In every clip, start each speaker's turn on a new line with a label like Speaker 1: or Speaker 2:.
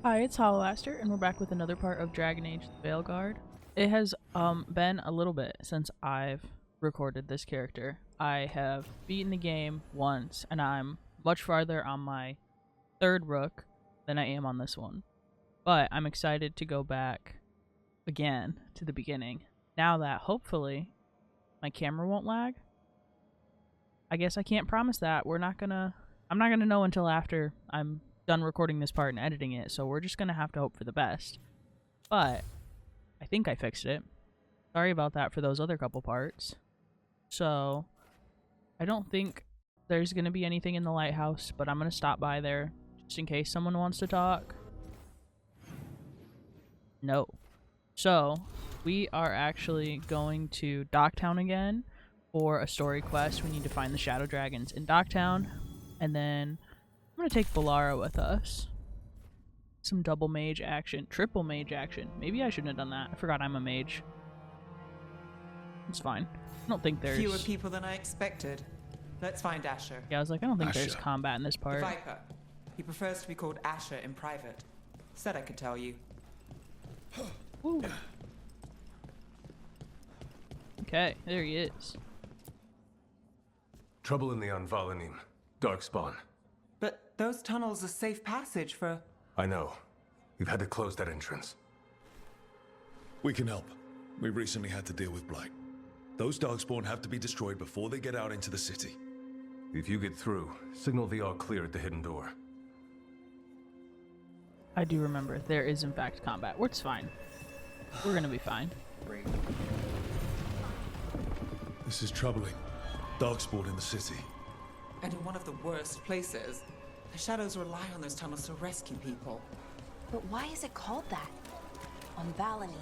Speaker 1: Hi, it's Hollowlaster, and we're back with another part of Dragon Age the Veilguard. It has been a little bit since I've recorded this character. I have beaten the game once, and I'm much farther on my third rook than I am on this one. But I'm excited to go back again to the beginning. Now that, hopefully, my camera won't lag. I guess I can't promise that. I'm not gonna know until after I'm done recording this part and editing it, so we're just gonna have to hope for the best. But I think I fixed it. Sorry about that for those other couple parts. So I don't think there's gonna be anything in the lighthouse, but I'm gonna stop by there just in case someone wants to talk. No. So we are actually going to Docktown again for a story quest. We need to find the Shadow Dragons in Docktown, and then I'm gonna take Valara with us. Some double mage action, triple mage action. Maybe I shouldn't have done that. I forgot I'm a mage. It's fine. I don't think there's
Speaker 2: fewer people than I expected. Let's find Asher.
Speaker 1: Yeah, I was like, I don't think there's combat in this
Speaker 2: The
Speaker 1: part.
Speaker 2: Viper. He prefers to be called Asher in private. Said I could tell you.
Speaker 1: Ooh. Okay, there he is.
Speaker 3: Trouble in the Anvalanim. Darkspawn.
Speaker 2: But those tunnels are safe passage for...
Speaker 3: I know. We've had to close that entrance.
Speaker 4: We can help. We recently had to deal with Blight. Those Darkspawn have to be destroyed before they get out into the city.
Speaker 3: If you get through, signal the all clear at the hidden door.
Speaker 1: I do remember there is in fact combat. It's fine. We're gonna be fine.
Speaker 4: This is troubling. Darkspawn in the city.
Speaker 2: And in one of the worst places. The Shadows rely on those tunnels to rescue people.
Speaker 5: But why is it called that? On Valanin,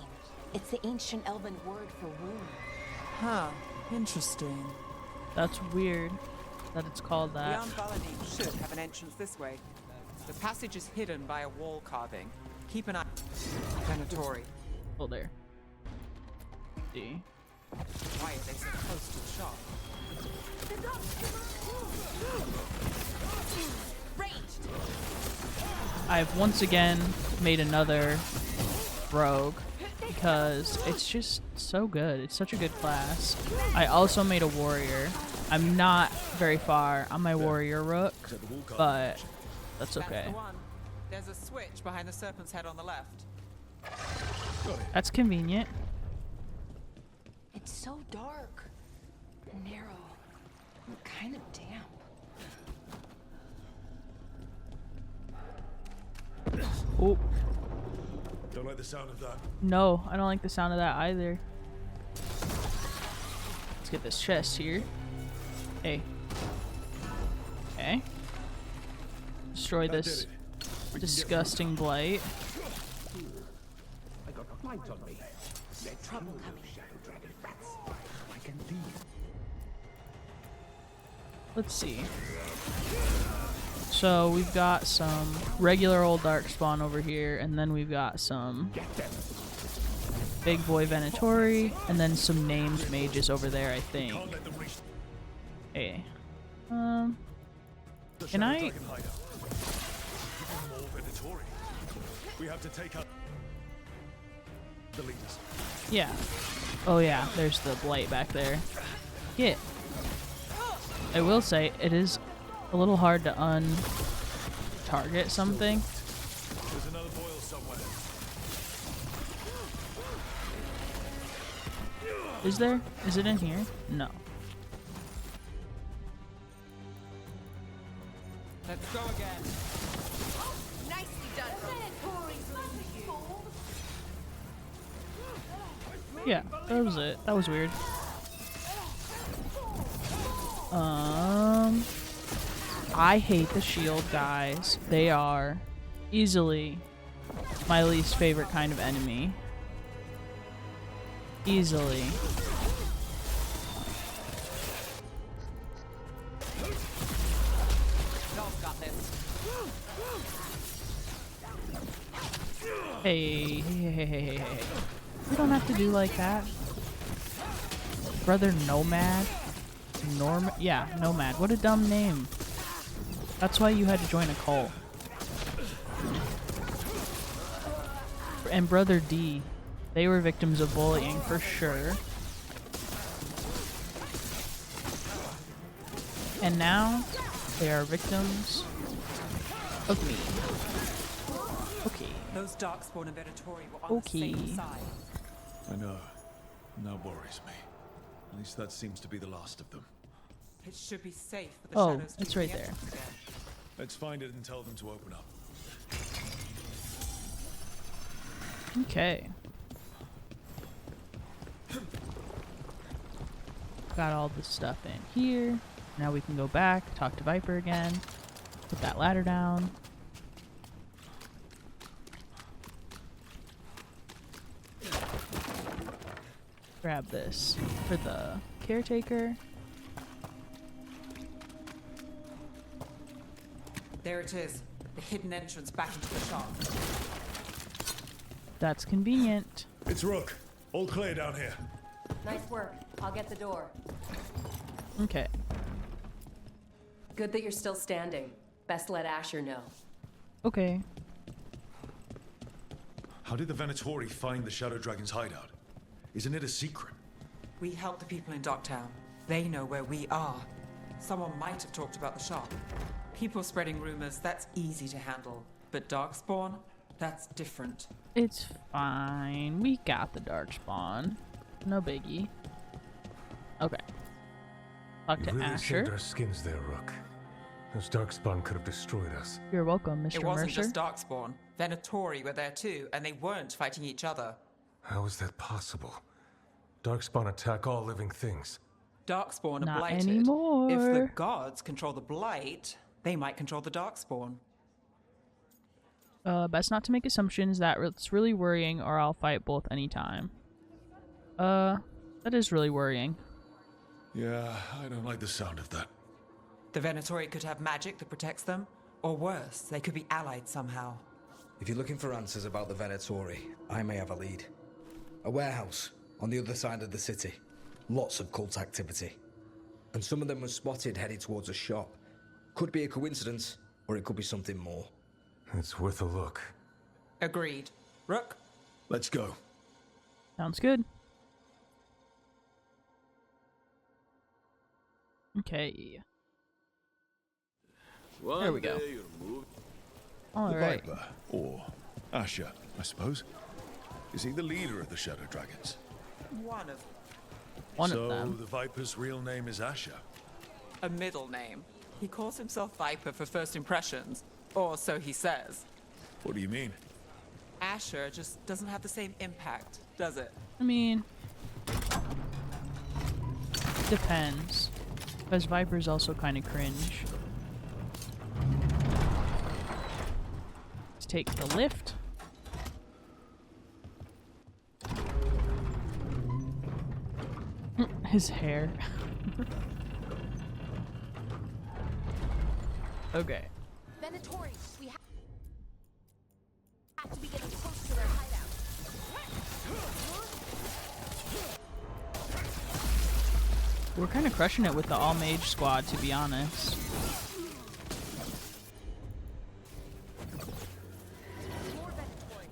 Speaker 5: it's the ancient elven word for wound.
Speaker 2: Huh. Interesting.
Speaker 1: That's weird that it's called
Speaker 2: The
Speaker 1: that.
Speaker 2: Valanin should have an entrance this way. The passage is hidden by a wall carving. Keep an eye... Venatori.
Speaker 1: Oh, there. See.
Speaker 2: Why are they so close to the shop?
Speaker 1: I've once again made another rogue because it's just so good. It's such a good class. I also made a warrior. I'm not very far on my warrior rook, but that's okay.
Speaker 2: That's the one. There's a switch behind the serpent's head on the left.
Speaker 1: That's convenient.
Speaker 5: It's so dark, narrow, and kind of damp.
Speaker 1: Oh,
Speaker 4: Don't like the sound of that.
Speaker 1: no, I don't like the sound of that either. Let's get this chest here. Hey. Okay. Destroy this disgusting blight.
Speaker 6: I got a light on me.
Speaker 5: Trouble coming.
Speaker 6: Shadow dragon bats. I can leave.
Speaker 1: Let's see. So we've got some regular old Darkspawn over here, and then we've got some big boy Venatori, and then some named mages over there, I think. Hey. Can I...
Speaker 4: We have to take out the leaders.
Speaker 1: Yeah. Oh yeah, there's the blight back there. Get. I will say, it is a little hard to un-target something.
Speaker 4: There's another boil somewhere.
Speaker 1: Is there? Is it in here? No.
Speaker 2: Let's go again.
Speaker 5: Nicely done.
Speaker 1: Yeah, that was it. That was weird. I hate the shield guys. They are easily my least favorite kind of enemy. Easily.
Speaker 2: Y'all got this.
Speaker 1: Hey. We don't have to do like that. Brother Nomad? Yeah, Nomad. What a dumb name. That's why you had to join a cult. and Brother D. They were victims of bullying for sure. And now they are victims of me. Okay.
Speaker 2: Those Darkspawn and Venatori were on the same side.
Speaker 4: I know. And that worries me. At least that seems to be the last of them.
Speaker 2: It should be safe for the
Speaker 1: Oh,
Speaker 2: shadows to
Speaker 1: it's
Speaker 2: be
Speaker 1: right
Speaker 2: the
Speaker 1: there.
Speaker 2: entrance again.
Speaker 4: Let's find it and tell them to open up.
Speaker 1: Okay. Got all the stuff in here. Now we can go back, talk to Viper again, put that ladder down. Grab this for the caretaker.
Speaker 2: There it is. The hidden entrance back into the shop.
Speaker 1: That's convenient.
Speaker 4: It's Rook. All clear down here.
Speaker 7: Nice work. I'll get the door.
Speaker 1: Okay.
Speaker 7: Good that you're still standing. Best let Asher know.
Speaker 1: Okay.
Speaker 4: How did the Venatori find the Shadow Dragon's hideout? Isn't it a secret?
Speaker 2: We help the people in Docktown. They know where we are. Someone might have talked about the shop. People spreading rumors, that's easy to handle. But Darkspawn, that's different.
Speaker 1: It's fine. We got the Darkspawn. No biggie. Okay. Talk to
Speaker 3: You really
Speaker 1: Asher.
Speaker 3: saved our skins there, Rook. Those Darkspawn could have destroyed us.
Speaker 1: You're welcome, Mr.
Speaker 2: It wasn't
Speaker 1: Mercer.
Speaker 2: just Darkspawn. Venatori were there too, and they weren't fighting each other.
Speaker 3: How is that possible? Darkspawn attack all living things.
Speaker 2: Darkspawn are
Speaker 1: Not
Speaker 2: blighted.
Speaker 1: anymore.
Speaker 2: If the gods control the blight, they might control the Darkspawn.
Speaker 1: Best not to make assumptions. That's really worrying, or I'll fight both anytime. That is really worrying.
Speaker 4: Yeah, I don't like the sound of that.
Speaker 2: The Venatori could have magic that protects them, or worse, they could be allied somehow.
Speaker 8: If you're looking for answers about the Venatori, I may have a lead. A warehouse on the other side of the city. Lots of cult activity. And some of them were spotted headed towards a shop. Could be a coincidence, or it could be something more.
Speaker 3: It's worth a look.
Speaker 2: Agreed. Rook?
Speaker 4: Let's go.
Speaker 1: Sounds good. Okay. There we go. All
Speaker 4: The
Speaker 1: right.
Speaker 4: Viper, or Asher, I suppose. Is he the leader of the Shadow Dragons?
Speaker 2: One of
Speaker 1: One
Speaker 4: so
Speaker 1: of them.
Speaker 4: the Viper's real name is Asher.
Speaker 2: a middle name. He calls himself Viper for first impressions, or so he says.
Speaker 4: What do you mean?
Speaker 2: Asher just doesn't have the same impact, does it?
Speaker 1: I mean, depends. Because Viper's also kind of cringe. Let's take the lift. His hair. Okay.
Speaker 5: Venatori, we have to be getting close to their hideout.
Speaker 1: We're kind of crushing it with the all-mage squad, to be honest.
Speaker 5: More Venatori.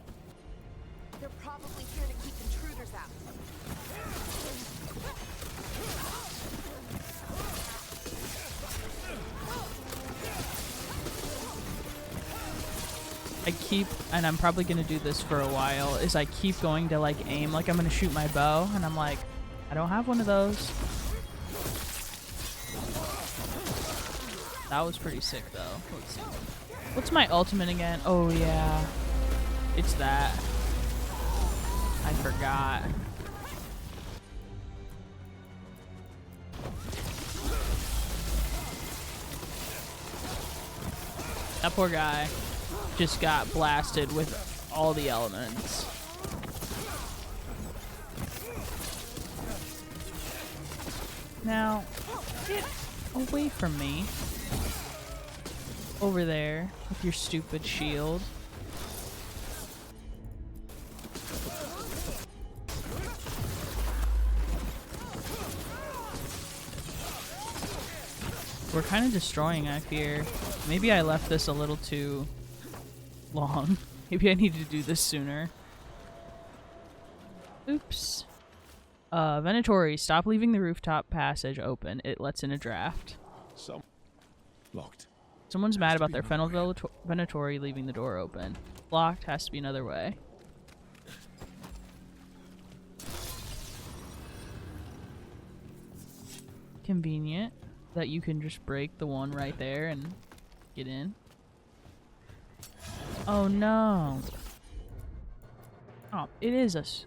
Speaker 5: They're probably here to keep intruders out.
Speaker 1: I keep, and I'm probably gonna do this for a while, is I keep going to like aim like I'm gonna shoot my bow, and I'm like, I don't have one of those. That was pretty sick though. Let's see. What's my ultimate again? Oh yeah. It's that. I forgot. That poor guy just got blasted with all the elements. Now, get away from me. Over there with your stupid shield. We're kind of destroying, I fear. Maybe I left this a little too long. Maybe I needed to do this sooner. Oops. Venatori, stop leaving the rooftop passage open. It lets in a draft.
Speaker 4: Some locked.
Speaker 1: Someone's mad about their fellow Venatori leaving the door open. Locked, has to be another way. Convenient that you can just break the one right there and get in. Oh no. Oh, it is us.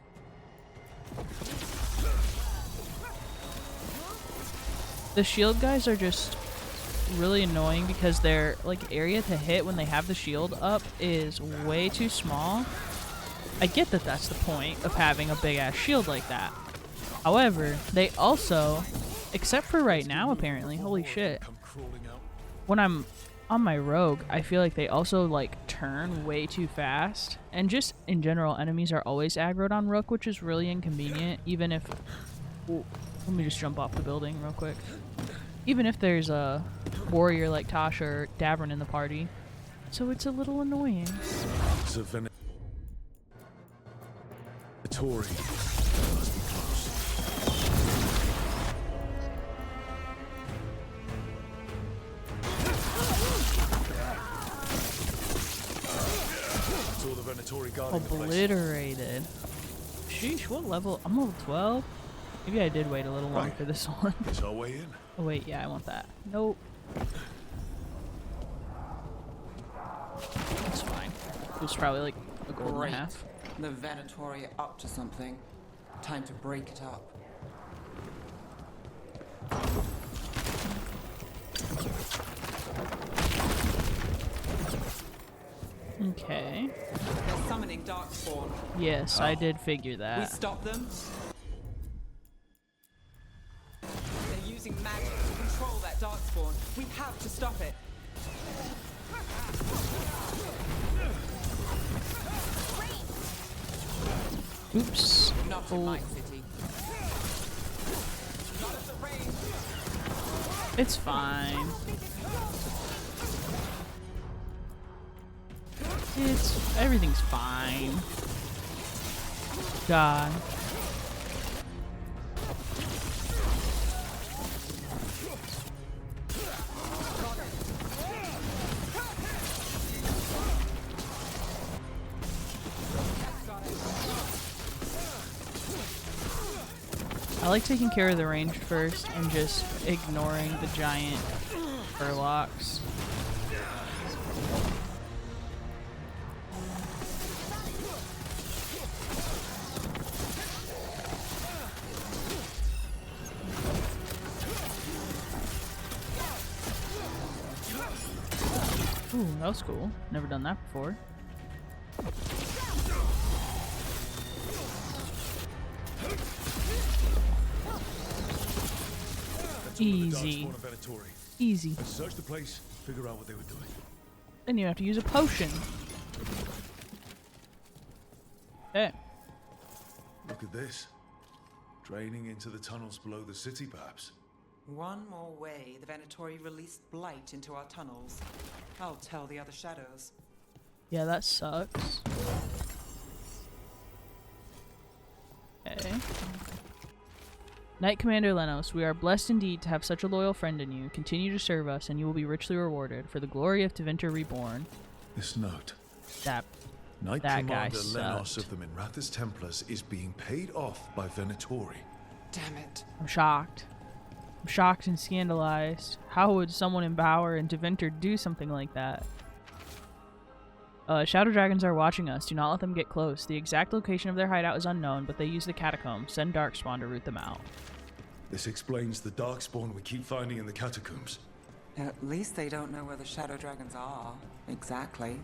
Speaker 1: The shield guys are just really annoying because their like area to hit when they have the shield up is way too small. I get that that's the point of having a big ass shield like that. However, they also, except for right now apparently, holy shit, when I'm on my rogue, I feel like they also like turn way too fast, and just in general enemies are always aggroed on Rook, which is really inconvenient. Even if, ooh, let me just jump off the building real quick. Even if there's a warrior like Tasha or Davern in the party, so it's a little annoying.
Speaker 4: It's a Venatori. Must be close. Saw the Venatori guarding the place.
Speaker 1: Obliterated. Sheesh, what level? I'm level 12? Maybe I did wait a little long for this one.
Speaker 4: It's our way in.
Speaker 1: Oh wait, yeah, I want that. Nope. That's fine. It was probably like a gold and a
Speaker 2: Great.
Speaker 1: half.
Speaker 2: The Venatori are up to something. Time to break it up.
Speaker 1: Okay.
Speaker 2: They're summoning Darkspawn.
Speaker 1: Yes, I did figure
Speaker 2: We
Speaker 1: that.
Speaker 2: stop them. They're using magic to control that Darkspawn. We have to stop it.
Speaker 1: Oops.
Speaker 2: Not in my city. Not at the range.
Speaker 1: It's fine. Everything's fine. God. I like taking care of the ranged first and just ignoring the giant furlocks. Ooh, that was cool. Never done that before. Easy. Easy.
Speaker 4: Let's search the place, figure out what they were doing.
Speaker 1: Then you have to use a potion. Okay.
Speaker 4: Look at this. Draining into the tunnels below the city, perhaps.
Speaker 2: One more way the Venatori released blight into our tunnels. I'll tell the other shadows.
Speaker 1: Yeah, that sucks. Okay. Knight Commander Lenos, we are blessed indeed to have such a loyal friend in you. Continue to serve us, and you will be richly rewarded for the glory of Tevinter Reborn.
Speaker 4: This note.
Speaker 1: That
Speaker 4: Knight
Speaker 1: guy
Speaker 4: Commander Lenos
Speaker 1: sucked.
Speaker 4: of the Minrathous Templars is being paid off by Venatori.
Speaker 2: Damn it.
Speaker 1: I'm shocked. I'm shocked and scandalized. How would someone in Bower and Tevinter do something like that? Shadow dragons are watching us. Do not let them get close. The exact location of their hideout is unknown, but they use the catacombs. Send Darkspawn to root them out.
Speaker 4: This explains the darkspawn we keep finding in the catacombs.
Speaker 2: At least they don't know where the shadow dragons are. Exactly.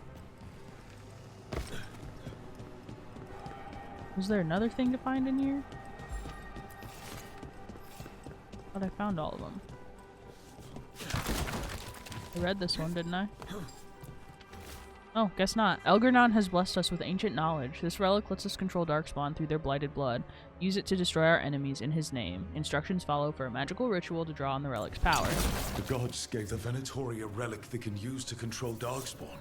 Speaker 1: Was there another thing to find in here? Thought I found all of them. I read this one, didn't I? Oh, guess not. Elgernon has blessed us with ancient knowledge. This relic lets us control Darkspawn through their blighted blood. Use it to destroy our enemies in his name. Instructions follow for a magical ritual to draw on the relic's power.
Speaker 4: The gods gave the Venatori a relic they can use to control darkspawn.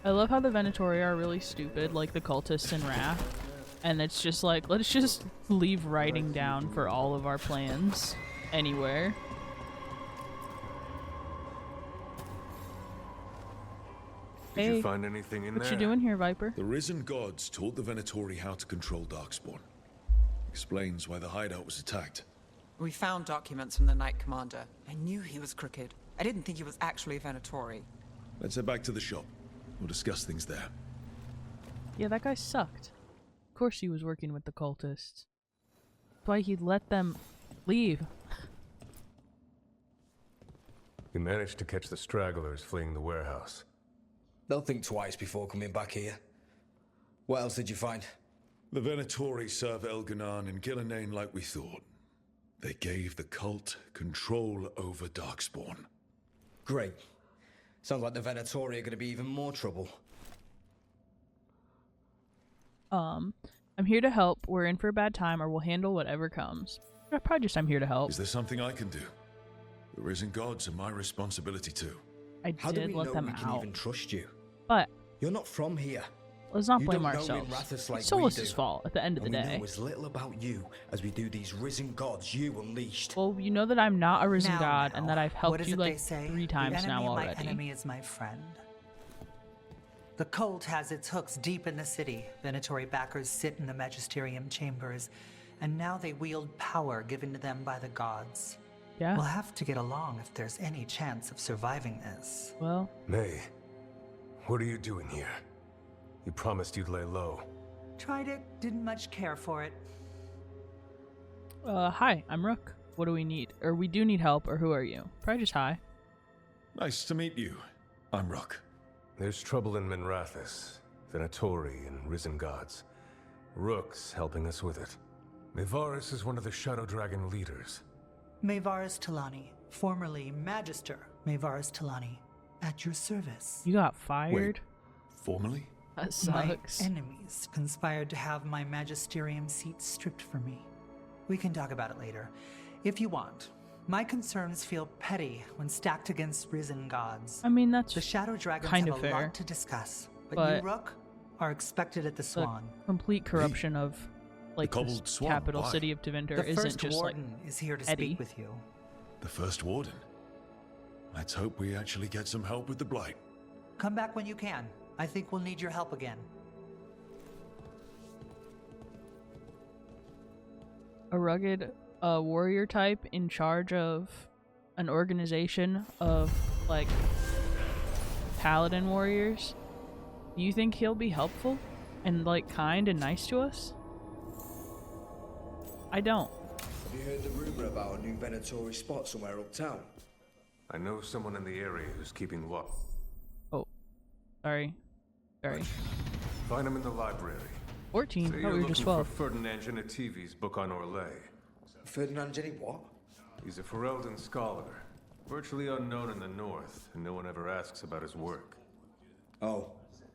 Speaker 1: I love how the Venatori are really stupid, like the cultists in Wrath, And it's just like, let's just leave writing down for all of our plans anywhere.
Speaker 3: Did
Speaker 1: Hey,
Speaker 3: you find anything in
Speaker 1: what
Speaker 3: there?
Speaker 1: you doing here, Viper?
Speaker 4: The risen gods taught the Venatori how to control Darkspawn. Explains why the hideout was attacked.
Speaker 2: We found documents from the Knight Commander. I knew he was crooked. I didn't think he was actually a Venatori.
Speaker 4: Let's head back to the shop. We'll discuss things there.
Speaker 1: Yeah, that guy sucked. Of course he was working with the cultists. That's why he let them leave.
Speaker 3: You managed to catch the stragglers fleeing the warehouse.
Speaker 8: They'll think twice before coming back here. What else did you find?
Speaker 4: The Venatori serve Elganan and Gillenane like we thought. They gave the cult control over Darkspawn.
Speaker 8: Great. Sounds like the Venatori are going to be even more trouble.
Speaker 1: I'm here to help. We're in for a bad time, or we'll handle whatever comes. Probably just I'm here to help.
Speaker 4: Is there something I can do? The risen gods are my responsibility too.
Speaker 1: I
Speaker 8: How do
Speaker 1: did
Speaker 8: we
Speaker 1: let
Speaker 8: know
Speaker 1: them
Speaker 8: we can
Speaker 1: out,
Speaker 8: even trust you?
Speaker 1: but
Speaker 8: You're not from here.
Speaker 1: let's not
Speaker 8: You
Speaker 1: blame
Speaker 8: don't know
Speaker 1: ourselves.
Speaker 8: Minrathous like
Speaker 1: It's
Speaker 8: we
Speaker 1: Solus's
Speaker 8: do.
Speaker 1: fault at the end of the
Speaker 8: And we
Speaker 1: day.
Speaker 8: know as little about you as we do these risen gods you unleashed.
Speaker 1: Well, you know that I'm not a risen
Speaker 9: Now,
Speaker 1: god, and that I've
Speaker 9: what
Speaker 1: helped
Speaker 9: is
Speaker 1: you
Speaker 9: it
Speaker 1: like
Speaker 9: they say?
Speaker 1: 3 times
Speaker 9: the
Speaker 1: now
Speaker 9: enemy of
Speaker 1: already.
Speaker 9: My enemy is my friend. The cult has its hooks deep in the city. Venatori backers sit in the magisterium chambers, and now they wield power given to them by the gods.
Speaker 1: Yeah.
Speaker 9: We'll have to get along if there's any chance of surviving this.
Speaker 1: Well,
Speaker 3: May, what are you doing here? You promised you'd lay low.
Speaker 9: Tried it, didn't much care for it.
Speaker 1: hi, I'm Rook. What do we need? Or we do need help, or who are you? Probably just hi.
Speaker 4: Nice to meet you. I'm Rook.
Speaker 3: There's trouble in Minrathous, Venatori and risen gods. Rook's helping us with it. Mevaris is one of the Shadow Dragon leaders.
Speaker 9: Mevaris Talani, formerly Magister Mevaris Talani, at your service.
Speaker 1: You got fired?
Speaker 4: Formally?
Speaker 1: That
Speaker 9: My
Speaker 1: sucks.
Speaker 9: enemies conspired to have my magisterium seat stripped from me. We can talk about it later, if you want. My concerns feel petty when stacked against risen gods.
Speaker 1: I mean, that's
Speaker 9: The Shadow Dragons
Speaker 1: kind
Speaker 9: have
Speaker 1: of
Speaker 9: a
Speaker 1: fair,
Speaker 9: lot to discuss, but
Speaker 1: but
Speaker 9: you, Rook, are expected at the
Speaker 1: the
Speaker 9: Swan.
Speaker 1: complete corruption of like the
Speaker 4: cobbled swan,
Speaker 1: capital
Speaker 4: why?
Speaker 1: city of Tevinter
Speaker 9: The
Speaker 1: isn't
Speaker 9: first
Speaker 1: just like
Speaker 9: warden is here to
Speaker 1: Eddie.
Speaker 9: speak with you.
Speaker 4: The first warden. Let's hope we actually get some help with the Blight.
Speaker 9: Come back when you can. I think we'll need your help again.
Speaker 1: a rugged warrior type in charge of an organization of like paladin warriors. Do you think he'll be helpful and like kind and nice to us? I don't.
Speaker 8: Have you heard the rumor about a new Venatori spot somewhere uptown?
Speaker 3: I know someone in the area who's keeping watch.
Speaker 1: Oh, sorry.
Speaker 3: Find him in the library.
Speaker 1: 14.
Speaker 3: Say
Speaker 1: Thought
Speaker 3: you're
Speaker 1: we were
Speaker 3: looking
Speaker 1: just
Speaker 3: for
Speaker 1: 12.
Speaker 3: Ferdinand Genetivi's book on Orlais.
Speaker 8: Ferdinand Jenny what?
Speaker 3: He's a Ferelden scholar, virtually unknown in the north, and no one ever asks about his work.
Speaker 8: Oh,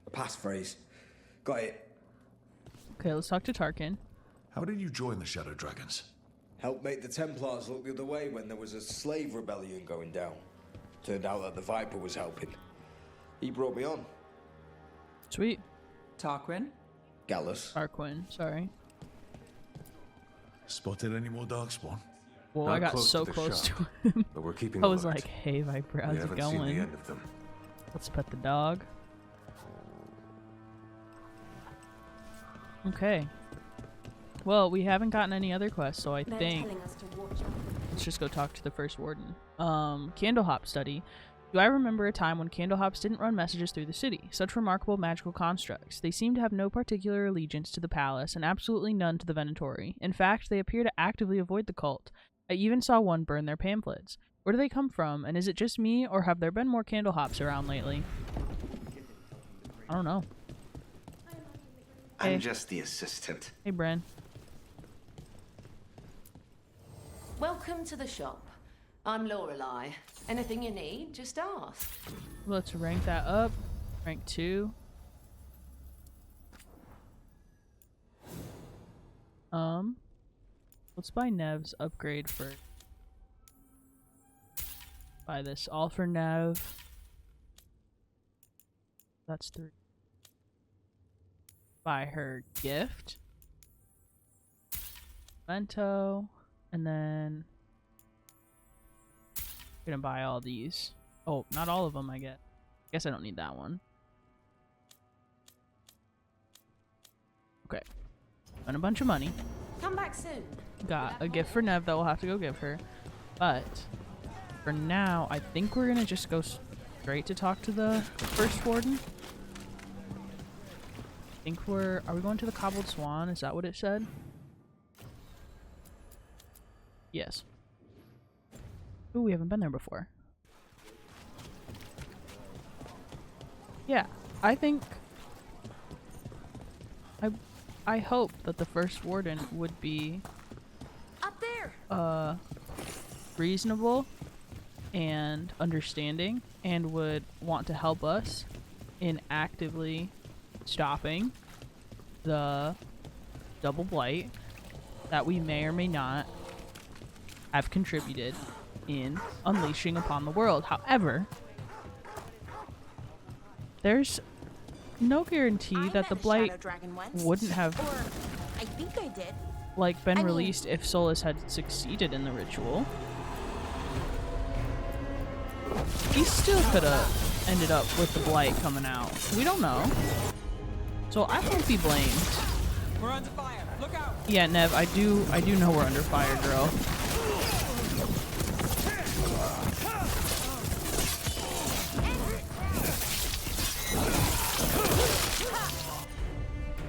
Speaker 8: a passphrase. Got it.
Speaker 1: Okay, let's talk to Tarquin.
Speaker 4: How did you join the Shadow Dragons?
Speaker 8: Helped make the Templars look the other way when there was a slave rebellion going down. Turned out that the Viper was helping. He brought me on.
Speaker 1: Sweet.
Speaker 2: Tarquin?
Speaker 8: Gallus.
Speaker 1: Tarquin, sorry.
Speaker 4: Spotted any more Darkspawn?
Speaker 1: Whoa,
Speaker 3: Not
Speaker 1: I got
Speaker 3: close
Speaker 1: so
Speaker 3: to the
Speaker 1: close
Speaker 3: shop,
Speaker 1: to him.
Speaker 3: But we're keeping
Speaker 1: I was
Speaker 3: alert.
Speaker 1: like, hey Viper, how's
Speaker 3: We
Speaker 1: it
Speaker 3: haven't seen the
Speaker 1: going?
Speaker 3: end of them.
Speaker 1: Let's pet the dog. Okay. Well, we haven't gotten any other quests, so I
Speaker 7: They're
Speaker 1: think
Speaker 7: telling us to watch out.
Speaker 1: let's just go talk to the first warden. Candlehop study. Do I remember a time when Candlehops didn't run messages through the city? Such remarkable magical constructs. They seem to have no particular allegiance to the palace, and absolutely none to the Venatori. In fact, they appear to actively avoid the cult. I even saw one burn their pamphlets. Where do they come from, and is it just me, or have there been more Candlehops around lately? I don't know. Hey.
Speaker 10: I'm just the assistant.
Speaker 1: Hey, Bren.
Speaker 7: Welcome to the shop. I'm Lorelei. Anything you need, just ask.
Speaker 1: Let's rank that up. Rank 2. Let's buy Nev's upgrade first. Buy this all for Nev. That's 3. Buy her gift. Bento, and then I'm gonna buy all these. Oh, not all of them, I guess I don't need that one. Okay. Spent a bunch of money.
Speaker 7: Come back soon.
Speaker 1: Got a gift for Nev that we'll have to go give her. But for now, I think we're gonna just go straight to talk to the first warden. I think are we going to the Cobbled Swan? Is that what it said? Yes. Ooh, we haven't been there before. Yeah, I think I hope that the first warden would be
Speaker 5: Up there.
Speaker 1: Reasonable and understanding and would want to help us in actively stopping the double blight that we may or may not have contributed in unleashing upon the world. However, there's no guarantee that the blight wouldn't have
Speaker 5: I think I did.
Speaker 1: been released if Solus had succeeded in the ritual. He still could have ended up with the blight coming out. We don't know. So I won't be blamed.
Speaker 2: We're under fire. Look out!
Speaker 1: Yeah, Nev, I do know we're under fire, girl.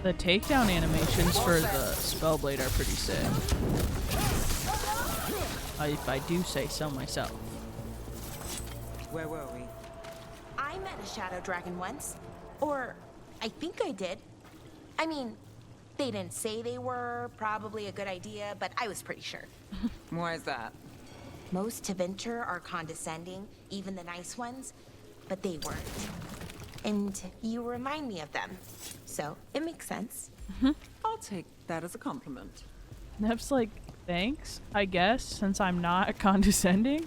Speaker 1: The takedown animations for the Spellblade are pretty sick. If I do say so myself.
Speaker 2: Where were we?
Speaker 5: I met a shadow dragon once. Or I think I did. I mean, they didn't say they were probably a good idea, but I was pretty sure.
Speaker 2: Why is that?
Speaker 5: Most Tevinter are condescending, even the nice ones, but they weren't. And you remind me of them. So it makes sense.
Speaker 2: I'll take that as a compliment.
Speaker 1: Nev's like, thanks, I guess, since I'm not condescending.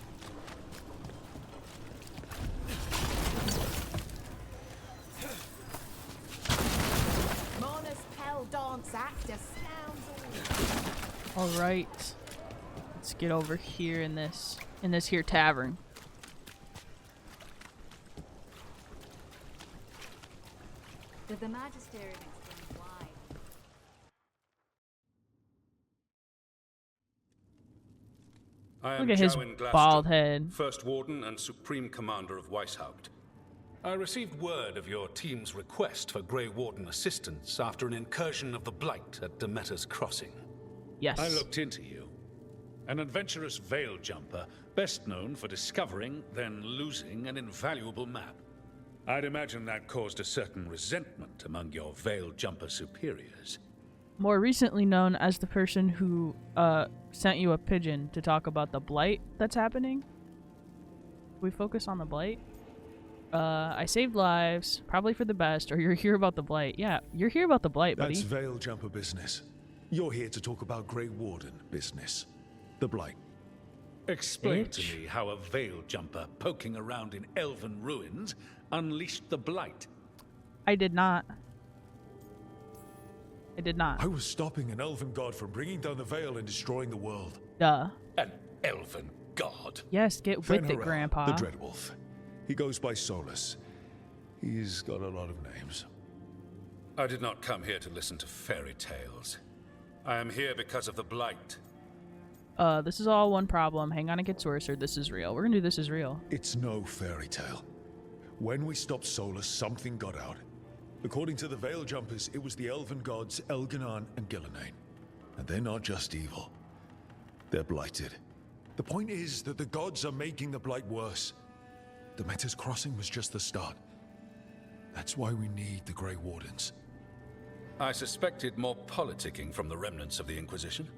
Speaker 1: Alright. Let's get over here in this here tavern.
Speaker 10: Did the Magisterium explain why?
Speaker 3: I am
Speaker 1: Look at his
Speaker 3: Jowin Glaston,
Speaker 1: bald head.
Speaker 3: First Warden and Supreme Commander of Weishaupt. I received word of your team's request for Grey Warden assistance after an incursion of the Blight at Demeter's Crossing.
Speaker 1: Yes.
Speaker 6: I looked into you. An adventurous veil jumper, best known for discovering, then losing an invaluable map. I'd imagine that caused a certain resentment among your veil jumper superiors.
Speaker 1: More recently known as the person who sent you a pigeon to talk about the blight that's happening. We focus on the blight. I saved lives, probably for the best, or you're here about the blight. Yeah, you're here about the blight, buddy.
Speaker 4: That's veil jumper business. You're here to talk about Grey Warden business. The Blight.
Speaker 6: Explain to me how a veil jumper poking around in elven ruins unleashed the Blight.
Speaker 1: I did not. I did not.
Speaker 4: I was stopping an elven god from bringing down the veil and destroying the world.
Speaker 1: Duh.
Speaker 6: An elven god?
Speaker 1: Yes, get with it,
Speaker 4: Venerel,
Speaker 1: Grandpa.
Speaker 4: the Dreadwolf. He goes by Solus. He's got a lot of names.
Speaker 3: I did not come here to listen to fairy tales. I am here because of the Blight.
Speaker 1: This is all one problem. Hang on, it gets worse, or this is real. We're gonna do this is real.
Speaker 4: It's no fairy tale. When we stopped Solus, something got out. According to the Veil Jumpers, it was the elven gods Elganon and Gillenane. And they're not just evil. They're blighted. The point is that the gods are making the Blight worse. Demeter's Crossing was just the start. That's why we need the Grey Wardens.
Speaker 3: I suspected more politicking from the remnants of the Inquisition.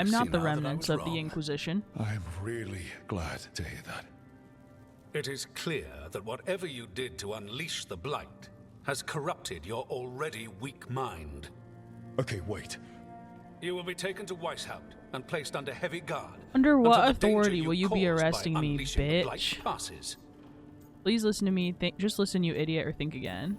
Speaker 1: I'm not the
Speaker 3: now that I
Speaker 1: remnants
Speaker 3: was
Speaker 1: of the
Speaker 3: wrong.
Speaker 1: Inquisition.
Speaker 4: I'm really glad to hear that.
Speaker 3: It is clear that whatever you did to unleash the Blight has corrupted your already weak mind.
Speaker 4: Okay, wait.
Speaker 3: You will be taken to Weishaupt and placed under heavy guard.
Speaker 1: Under what
Speaker 3: until the danger
Speaker 1: authority will you be
Speaker 3: caused by
Speaker 1: arresting me,
Speaker 3: unleashing the Blight
Speaker 1: bitch?
Speaker 3: passes.
Speaker 1: Please listen to me. Just listen, you idiot, or think again.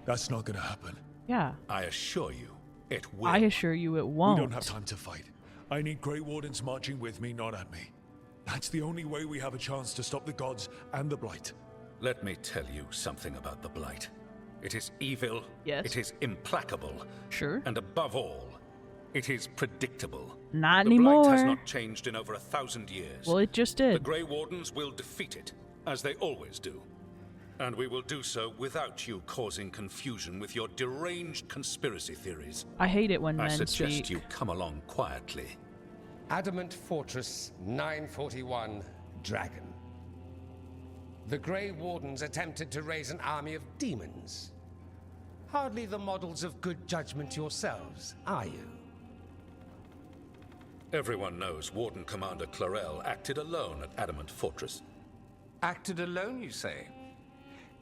Speaker 4: That's not gonna happen.
Speaker 1: Yeah.
Speaker 3: I assure you,
Speaker 6: It will.
Speaker 1: I assure you it won't.
Speaker 4: We don't have time to fight. I need Grey Wardens marching with me, not at me. That's the only way we have a chance to stop the gods and the Blight.
Speaker 6: Let me tell you something about the Blight. It is evil.
Speaker 1: Yes.
Speaker 6: It is implacable.
Speaker 1: Sure.
Speaker 6: And above all, it is predictable.
Speaker 1: Not
Speaker 6: the
Speaker 1: anymore.
Speaker 6: Blight has not changed in over 1,000 years.
Speaker 1: Well, it just
Speaker 6: The
Speaker 1: did.
Speaker 6: Grey Wardens will defeat it, as they always do. And we will do so without you causing confusion with your deranged conspiracy theories.
Speaker 1: I hate it when
Speaker 6: I
Speaker 1: men
Speaker 6: suggest
Speaker 1: speak.
Speaker 6: you come along quietly.
Speaker 11: Adamant Fortress 941 Dragon. The Grey Wardens attempted to raise an army of demons. Hardly the models of good judgment yourselves, are you?
Speaker 6: Everyone knows Warden Commander Clarel acted alone at Adamant Fortress.
Speaker 11: Acted alone, you say?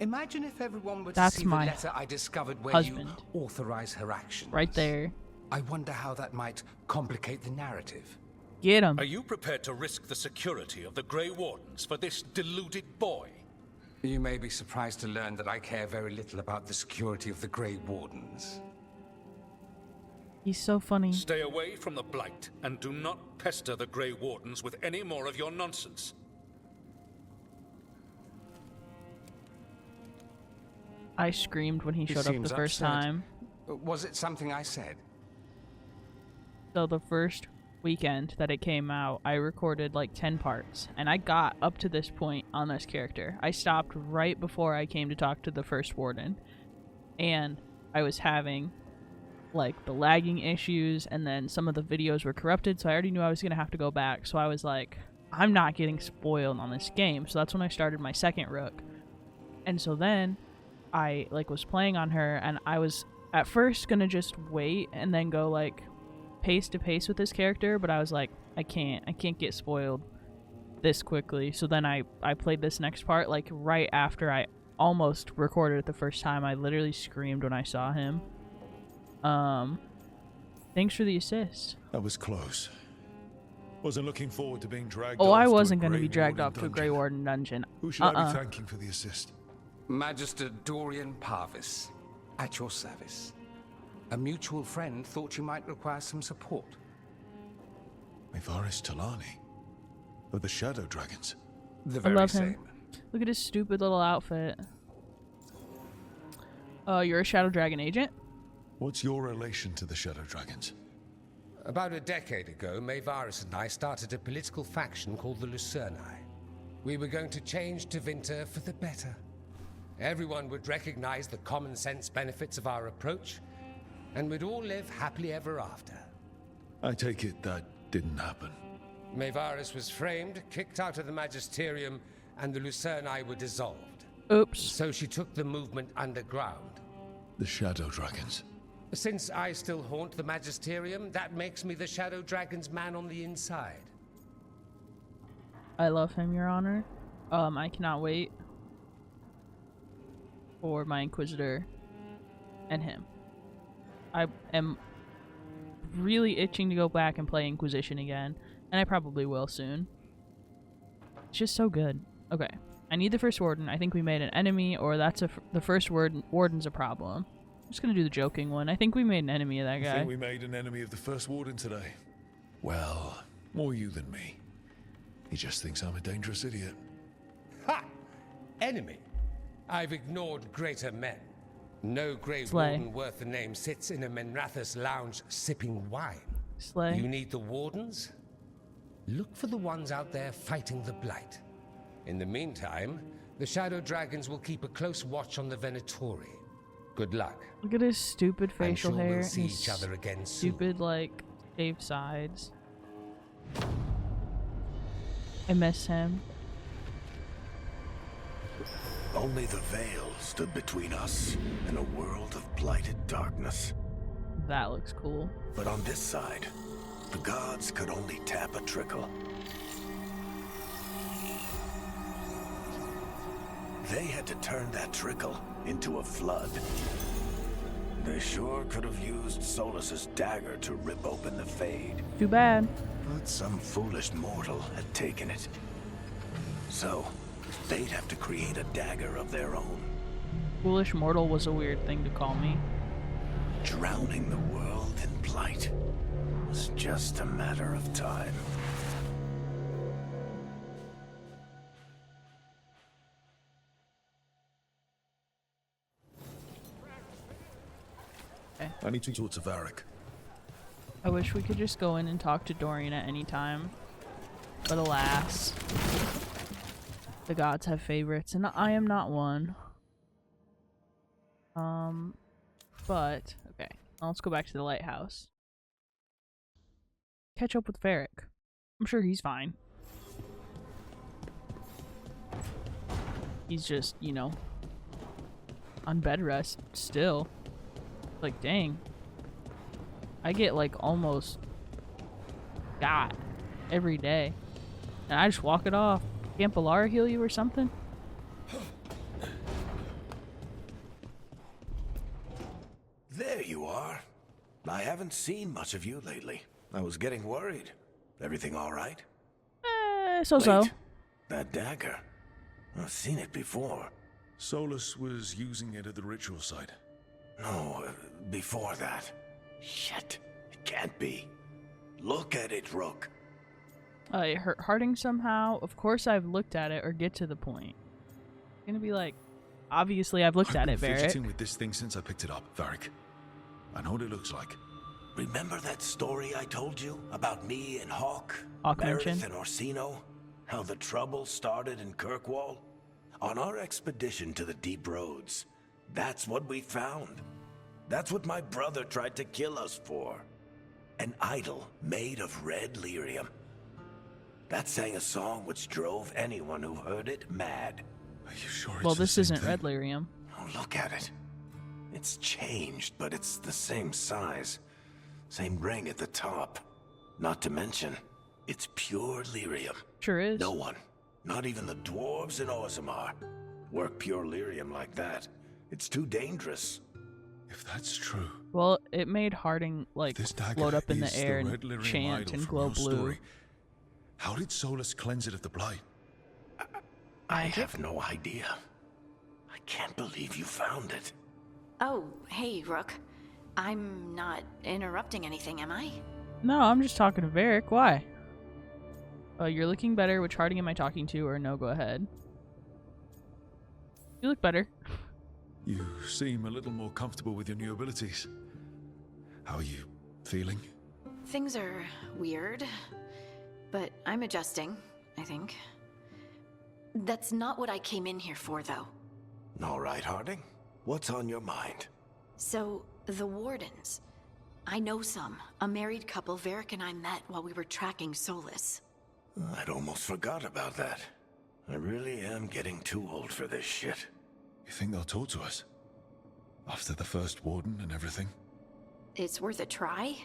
Speaker 11: Imagine if everyone were to
Speaker 1: That's
Speaker 11: see
Speaker 1: my
Speaker 11: the letter I discovered where
Speaker 1: husband.
Speaker 11: you authorize her actions.
Speaker 1: Right there.
Speaker 11: I wonder how that might complicate the narrative.
Speaker 1: Get him.
Speaker 6: Are you prepared to risk the security of the Grey Wardens for this deluded boy?
Speaker 11: You may be surprised to learn that I care very little about the security of the Grey Wardens.
Speaker 1: He's so funny.
Speaker 6: Stay away from the Blight, and do not pester the Grey Wardens with any more of your nonsense.
Speaker 1: I screamed when he
Speaker 11: He
Speaker 1: showed up
Speaker 11: seems
Speaker 1: the first
Speaker 11: upset.
Speaker 1: time.
Speaker 11: Was it something I said?
Speaker 1: So the first weekend that it came out, I recorded like 10 parts, and I got up to this point on this character. I stopped right before I came to talk to the first warden, and I was having like the lagging issues, and then some of the videos were corrupted, so I already knew I was gonna have to go back. So I was like, I'm not getting spoiled on this game. So that's when I started my second rook. And so then I like was playing on her, and I was at first gonna just wait and then go like pace to pace with this character, but I was like, I can't get spoiled this quickly. So then I played this next part like right after I almost recorded it the first time. I literally screamed when I saw him. Thanks for the assist.
Speaker 4: That was close. Wasn't looking forward to being dragged
Speaker 1: Oh,
Speaker 4: off
Speaker 1: I
Speaker 4: to a
Speaker 1: wasn't going to
Speaker 4: Grey
Speaker 1: be dragged
Speaker 4: Warden
Speaker 1: off to a
Speaker 4: dungeon.
Speaker 1: Grey Warden dungeon.
Speaker 4: Who should I be thanking for the assist?
Speaker 11: Magister Dorian Parvis, at your service. A mutual friend thought you might require some support.
Speaker 4: Minrathous Talani of the Shadow Dragons.
Speaker 11: The
Speaker 1: I
Speaker 11: very
Speaker 1: love
Speaker 11: same.
Speaker 1: him. Look at his stupid little outfit. You're a Shadow Dragon agent?
Speaker 4: What's your relation to the Shadow Dragons?
Speaker 11: About a decade ago, Minrathous and I started a political faction called the Lucerni. We were going to change Tevinter for the better. Everyone would recognize the common sense benefits of our approach, and we'd all live happily ever after.
Speaker 4: I take it that didn't happen.
Speaker 11: Minrathous was framed, kicked out of the Magisterium, and the Lucerni were dissolved.
Speaker 1: Oops.
Speaker 11: So she took the movement underground.
Speaker 4: The Shadow Dragons.
Speaker 11: Since I still haunt the Magisterium, that makes me the Shadow Dragon's man on the inside.
Speaker 1: I love him, Your Honor. I cannot wait for my Inquisitor and him. I am really itching to go back and play Inquisition again, and I probably will soon. It's just so good. Okay, I need the first warden. I think we made an enemy, or that's the first warden's a problem. I'm just gonna do the joking one. I think we made an enemy of that
Speaker 4: I
Speaker 1: guy.
Speaker 4: think we made an enemy of the first warden today. Well, more you than me. He just thinks I'm a dangerous idiot.
Speaker 11: Ha! Enemy? I've ignored greater men. No Grey
Speaker 1: Slay.
Speaker 11: Warden worth the name sits in a Minrathous lounge sipping wine.
Speaker 1: Slay.
Speaker 11: You need the wardens? Look for the ones out there fighting the Blight. In the meantime, the Shadow Dragons will keep a close watch on the Venatori. Good luck.
Speaker 1: Look at his stupid
Speaker 11: I'm
Speaker 1: facial
Speaker 11: sure
Speaker 1: hair.
Speaker 11: we'll see
Speaker 1: and his
Speaker 11: each other again soon.
Speaker 1: stupid, like, shaved sides. I miss him.
Speaker 12: Only the veil stood between us and a world of blighted darkness.
Speaker 1: That looks cool.
Speaker 12: But on this side, the gods could only tap a trickle. They had to turn that trickle into a flood. They sure could have used Solus's dagger to rip open the Fade.
Speaker 1: Too bad.
Speaker 12: But some foolish mortal had taken it. So, they'd have to create a dagger of their own.
Speaker 1: Foolish mortal was a weird thing to call me.
Speaker 12: drowning the world in blight. It was just a matter of time.
Speaker 4: I need to talk to Varric.
Speaker 1: I wish we could just go in and talk to Dorian at any time. But alas, the gods have favorites, and I am not one. But, okay. Now let's go back to the lighthouse. Catch up with Varric. I'm sure he's fine. He's just, you know, on bed rest still. Like, dang. I get, like, almost got every day. And I just walk it off. Can't Balara heal you or something?
Speaker 12: There you are. I haven't seen much of you lately. I was getting worried. Everything all right?
Speaker 1: So-so.
Speaker 12: Wait, that dagger. I've seen it before.
Speaker 4: Solus was using it at the ritual site.
Speaker 12: No, before that. Shit, it can't be. Look at it, Rook.
Speaker 1: It hurt Harding somehow. Of course I've looked at it, or get to the point. It's gonna be like, obviously I've looked at it,
Speaker 4: I've been
Speaker 1: Varric.
Speaker 4: fidgeting with this thing since I picked it up, Varric. I know what it looks like.
Speaker 12: Remember that story I told you about me and Hawk?
Speaker 1: Hawk
Speaker 12: Meredith
Speaker 1: mentioned.
Speaker 12: and Orsino? How the trouble started in Kirkwall? On our expedition to the Deep Roads, that's what we found. That's what my brother tried to kill us for. An idol made of red lyrium. That sang a song which drove anyone who heard it mad.
Speaker 4: Are you sure
Speaker 1: Well,
Speaker 4: it's the
Speaker 1: this
Speaker 4: same
Speaker 1: isn't
Speaker 4: thing?
Speaker 1: red lyrium.
Speaker 12: Oh, look at it. It's changed, but it's the same size. Same ring at the top. Not to mention, it's pure lyrium.
Speaker 1: Sure is.
Speaker 12: No one, not even the dwarves in Orzammar, work pure lyrium like that. It's too dangerous.
Speaker 4: If that's true,
Speaker 1: Well, it made Harding, like,
Speaker 4: this dagger
Speaker 1: float up in
Speaker 4: is
Speaker 1: the air
Speaker 4: red
Speaker 1: and
Speaker 4: lyrium
Speaker 1: chant
Speaker 4: idol
Speaker 1: and
Speaker 4: from
Speaker 1: glow
Speaker 4: your
Speaker 1: blue.
Speaker 4: story. How did Solus cleanse it of the blight?
Speaker 12: I have no idea. I can't believe you found it.
Speaker 13: Oh, hey, Rook. I'm not interrupting anything, am I?
Speaker 1: No, I'm just talking to Varric. Why? You're looking better. Which Harding am I talking to? Or no, go ahead. You look better.
Speaker 4: You seem a little more comfortable with your new abilities. How are you feeling?
Speaker 13: Things are weird, but I'm adjusting, I think. That's not what I came in here for, though.
Speaker 12: All right, Harding. What's on your mind?
Speaker 13: So, the Wardens. I know some. A married couple Varric and I met while we were tracking Solus.
Speaker 12: I'd almost forgot about that. I really am getting too old for this shit.
Speaker 4: You think they'll talk to us? After the first warden and everything?
Speaker 13: It's worth a try.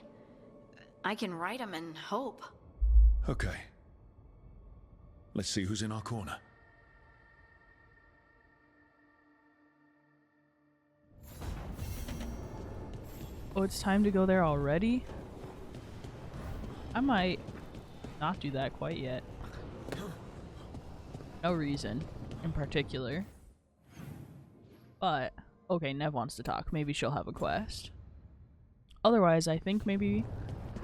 Speaker 13: I can write them and hope.
Speaker 4: Okay. Let's see who's in our corner.
Speaker 1: Oh, it's time to go there already? I might not do that quite yet. No reason in particular. But, okay, Nev wants to talk. Maybe she'll have a quest. Otherwise, I think maybe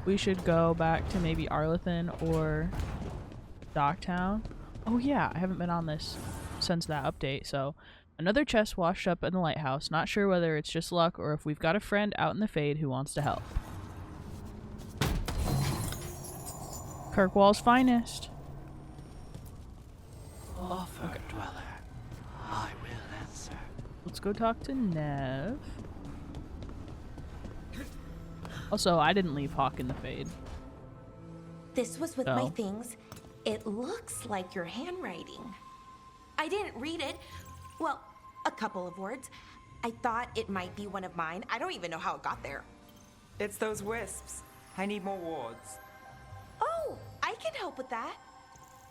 Speaker 1: we should go back to maybe Arlethan or Docktown. Oh yeah, I haven't been on this since that update, so... Another chest washed up in the lighthouse. Not sure whether it's just luck or if we've got a friend out in the Fade who wants to help. Kirkwall's finest.
Speaker 14: Offer, dweller. I will answer.
Speaker 1: Let's go talk to Nev. Also, I didn't leave Hawk in the Fade.
Speaker 5: This was with
Speaker 1: So?
Speaker 5: my things. It looks like your handwriting. I didn't read it. Well, a couple of words. I thought it might be one of mine. I don't even know how it got there.
Speaker 2: It's those wisps. I need more wards.
Speaker 5: Oh, I can help with that.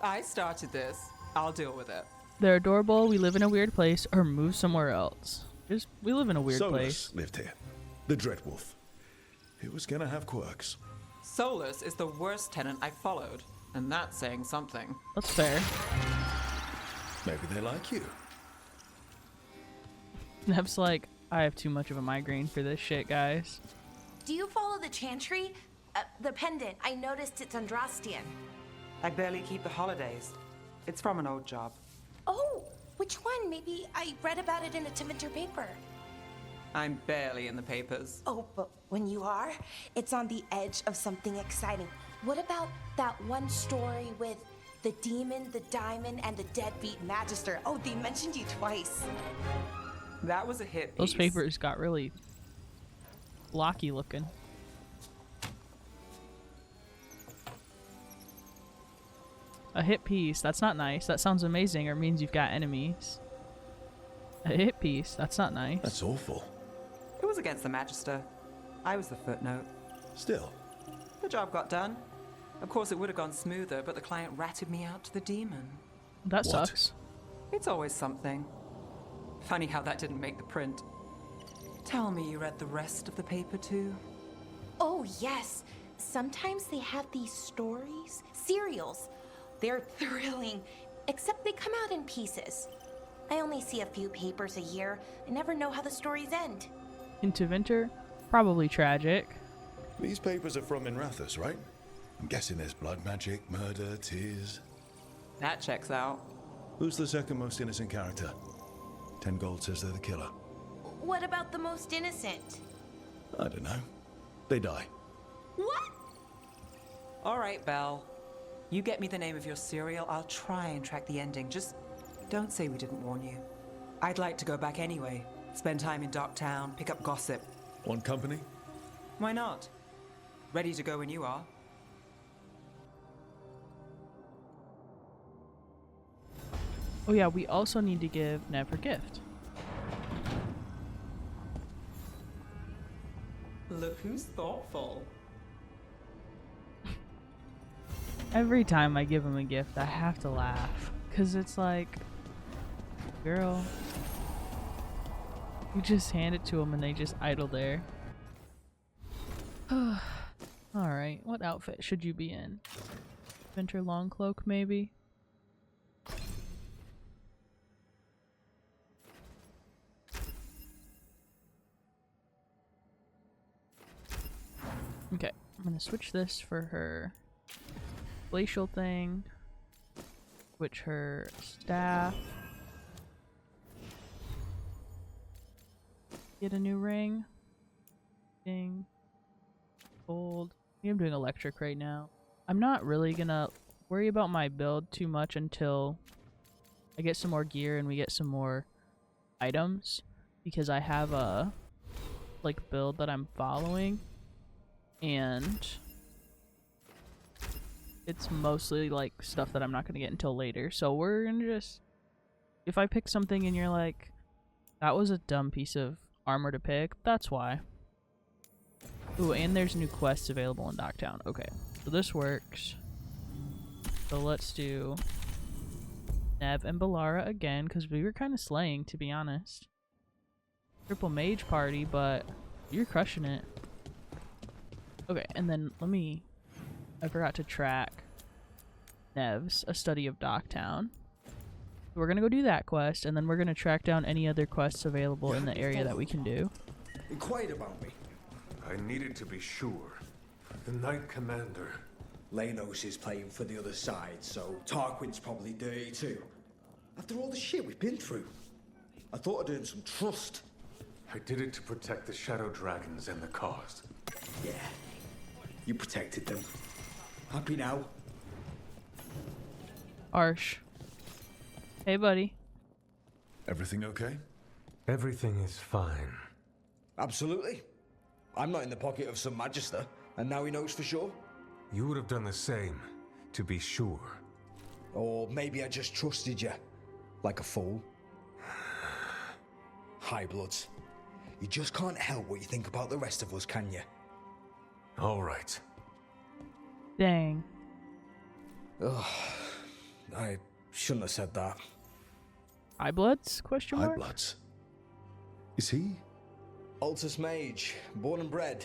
Speaker 2: I started this. I'll deal with it.
Speaker 1: They're adorable, we live in a weird place, or move somewhere else. We live in a weird
Speaker 4: Solus
Speaker 1: place.
Speaker 4: lived here. The Dreadwolf. He was gonna have quirks.
Speaker 2: Solus is the worst tenant I followed, and that's saying something.
Speaker 1: That's fair.
Speaker 4: Maybe they like you.
Speaker 1: Nev's like, I have too much of a migraine for this shit, guys.
Speaker 5: Do you follow the chantry? The pendant. I noticed it's Andrastian.
Speaker 2: I barely keep the holidays. It's from an old job.
Speaker 5: Oh, which one? Maybe I read about it in a Tevinter paper.
Speaker 2: I'm barely in the papers.
Speaker 5: Oh, but when you are, it's on the edge of something exciting. What about that one story with the demon, the diamond, and the deadbeat magister? Oh, they mentioned you twice.
Speaker 2: That was a hit piece.
Speaker 1: Those papers got really blocky looking. A hit piece, that's not nice. That sounds amazing or means you've got enemies. A hit piece, that's not nice.
Speaker 4: That's awful.
Speaker 2: It was against the magister. I was the footnote.
Speaker 4: Still.
Speaker 2: The job got done. Of course, it would have gone smoother, but the client ratted me out to the demon.
Speaker 1: That sucks.
Speaker 2: It's always something. Funny how that didn't make the print. Tell me you read the rest of the paper too?
Speaker 5: Oh, yes. Sometimes they have these stories, serials. They're thrilling, except they come out in pieces. I only see a few papers a year. I never know how the stories end.
Speaker 1: In Tevinter, probably tragic.
Speaker 4: These papers are from Minrathous, right? I'm guessing there's blood magic, murder, tears.
Speaker 2: That checks out.
Speaker 4: Who's the second most innocent character? 10 gold says they're the killer.
Speaker 5: What about the most innocent?
Speaker 4: I don't know. They die.
Speaker 5: What?
Speaker 2: All right, Belle. You get me the name of your serial, I'll try and track the ending. Just don't say we didn't warn you. I'd like to go back anyway. Spend time in Docktown, pick up gossip.
Speaker 4: Want company?
Speaker 2: Why not? Ready to go when you are.
Speaker 1: Oh yeah, we also need to give Nev her gift.
Speaker 2: Look who's thoughtful.
Speaker 1: Every time I give him a gift, I have to laugh. Because it's like, girl, you just hand it to them and they just idle there. Alright, what outfit should you be in? Winter long cloak, maybe? Okay, I'm gonna switch this for her glacial thing, switch her staff, get a new ring, ding, gold. I think I'm doing electric right now. I'm not really gonna worry about my build too much until I get some more gear and we get some more items, because I have a like build that I'm following and it's mostly like stuff that I'm not gonna get until later. So we're gonna just, if I pick something and you're like, that was a dumb piece of armor to pick, that's why. Ooh, and there's new quests available in Docktown. Okay, so this works. So let's do Nev and Balara again, because we were kind of slaying, to be honest. Triple mage party, but you're crushing it. Okay, and then I forgot to track Nev's A Study of Docktown. So we're gonna go do that quest, and then we're gonna track down any other quests available in the area that we can do.
Speaker 8: Inquired about me.
Speaker 3: I needed to be sure. The Knight Commander.
Speaker 8: Lenos is playing for the other side, so Tarquin's probably dirty too. After all the shit we've been through, I thought I'd earn some trust.
Speaker 3: I did it to protect the Shadow Dragons and the cause.
Speaker 8: Yeah, you protected them. Happy now?
Speaker 1: Arsh. Hey, buddy.
Speaker 4: Everything okay?
Speaker 3: Everything is fine.
Speaker 8: Absolutely. I'm not in the pocket of some magister, and now he knows for sure.
Speaker 3: You would have done the same, to be sure.
Speaker 8: Or maybe I just trusted you, like a fool. High bloods. You just can't help what you think about the rest of us, can you?
Speaker 3: All right.
Speaker 1: Dang.
Speaker 8: Ugh, I shouldn't have said that.
Speaker 1: High Bloods? Question mark?
Speaker 4: High Bloods. Is he?
Speaker 8: Altus Mage, born and bred.